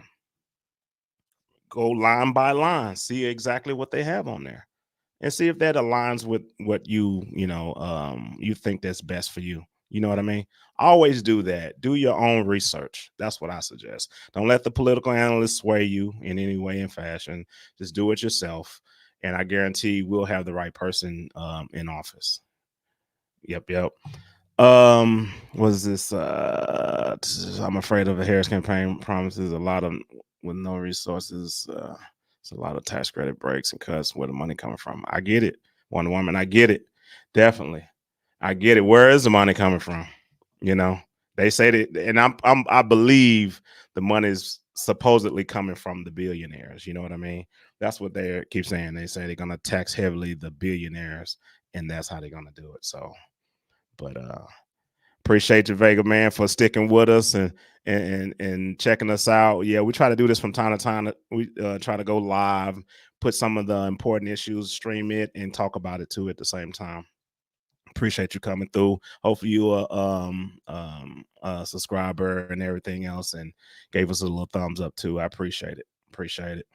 Go line by line, see exactly what they have on there and see if that aligns with what you think that's best for you. You know what I mean? Always do that. Do your own research. That's what I suggest. Don't let the political analysts sway you in any way and fashion. Just do it yourself. And I guarantee we'll have the right person in office. Yep. Was this? I'm afraid of the Harris campaign promises a lot of with no resources. It's a lot of tax credit breaks and cuts. Where the money coming from? I get it, Wonder Woman. I get it, definitely. I get it. Where is the money coming from? You know, they say that, and I believe the money's supposedly coming from the billionaires. You know what I mean? That's what they keep saying. They say they're gonna tax heavily the billionaires, and that's how they're gonna do it. So, but appreciate you, Vega man, for sticking with us and checking us out. Yeah, we try to do this from time to time. We try to go live, put some of the important issues, stream it, and talk about it too at the same time. Appreciate you coming through. Hopefully you a subscriber and everything else, and gave us a little thumbs up too. I appreciate it.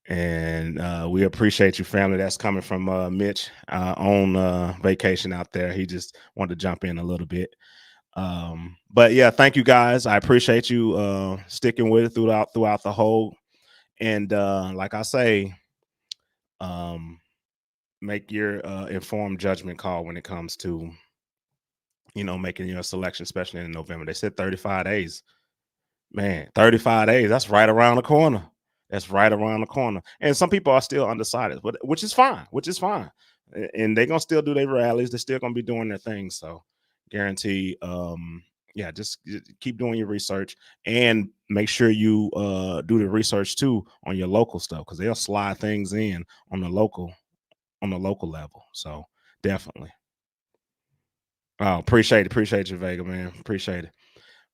And we appreciate you, family. That's coming from Mitch on vacation out there. He just wanted to jump in a little bit. But yeah, thank you guys. I appreciate you sticking with it throughout the whole. And like I say, make your informed judgment call when it comes to, making your selection, especially in November. They said 35 days. Man, 35 days. That's right around the corner. And some people are still undecided, but which is fine. And they're gonna still do their rallies. They're still gonna be doing their things. So guarantee, just keep doing your research and make sure you do the research too on your local stuff, because they'll slide things in on the local level. So definitely. Oh, appreciate you, Vega, man. Appreciate it.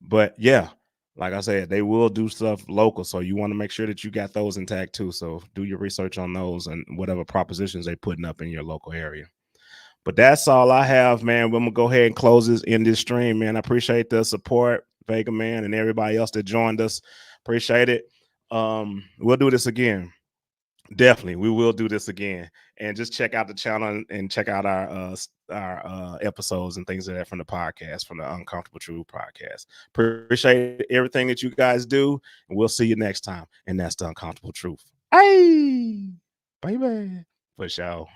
But yeah, like I said, they will do stuff local. So you want to make sure that you got those intact too. So do your research on those and whatever propositions they're putting up in your local area. But that's all I have, man. We're gonna go ahead and close this in this stream, man. I appreciate the support, Vega man, and everybody else that joined us. Appreciate it. We'll do this again. Definitely, we will do this again. And just check out the channel and check out our episodes and things like that from the podcast, from the Uncomfortable Truth podcast. Appreciate everything that you guys do, and we'll see you next time. And that's the Uncomfortable Truth. Hey, baby, for sure.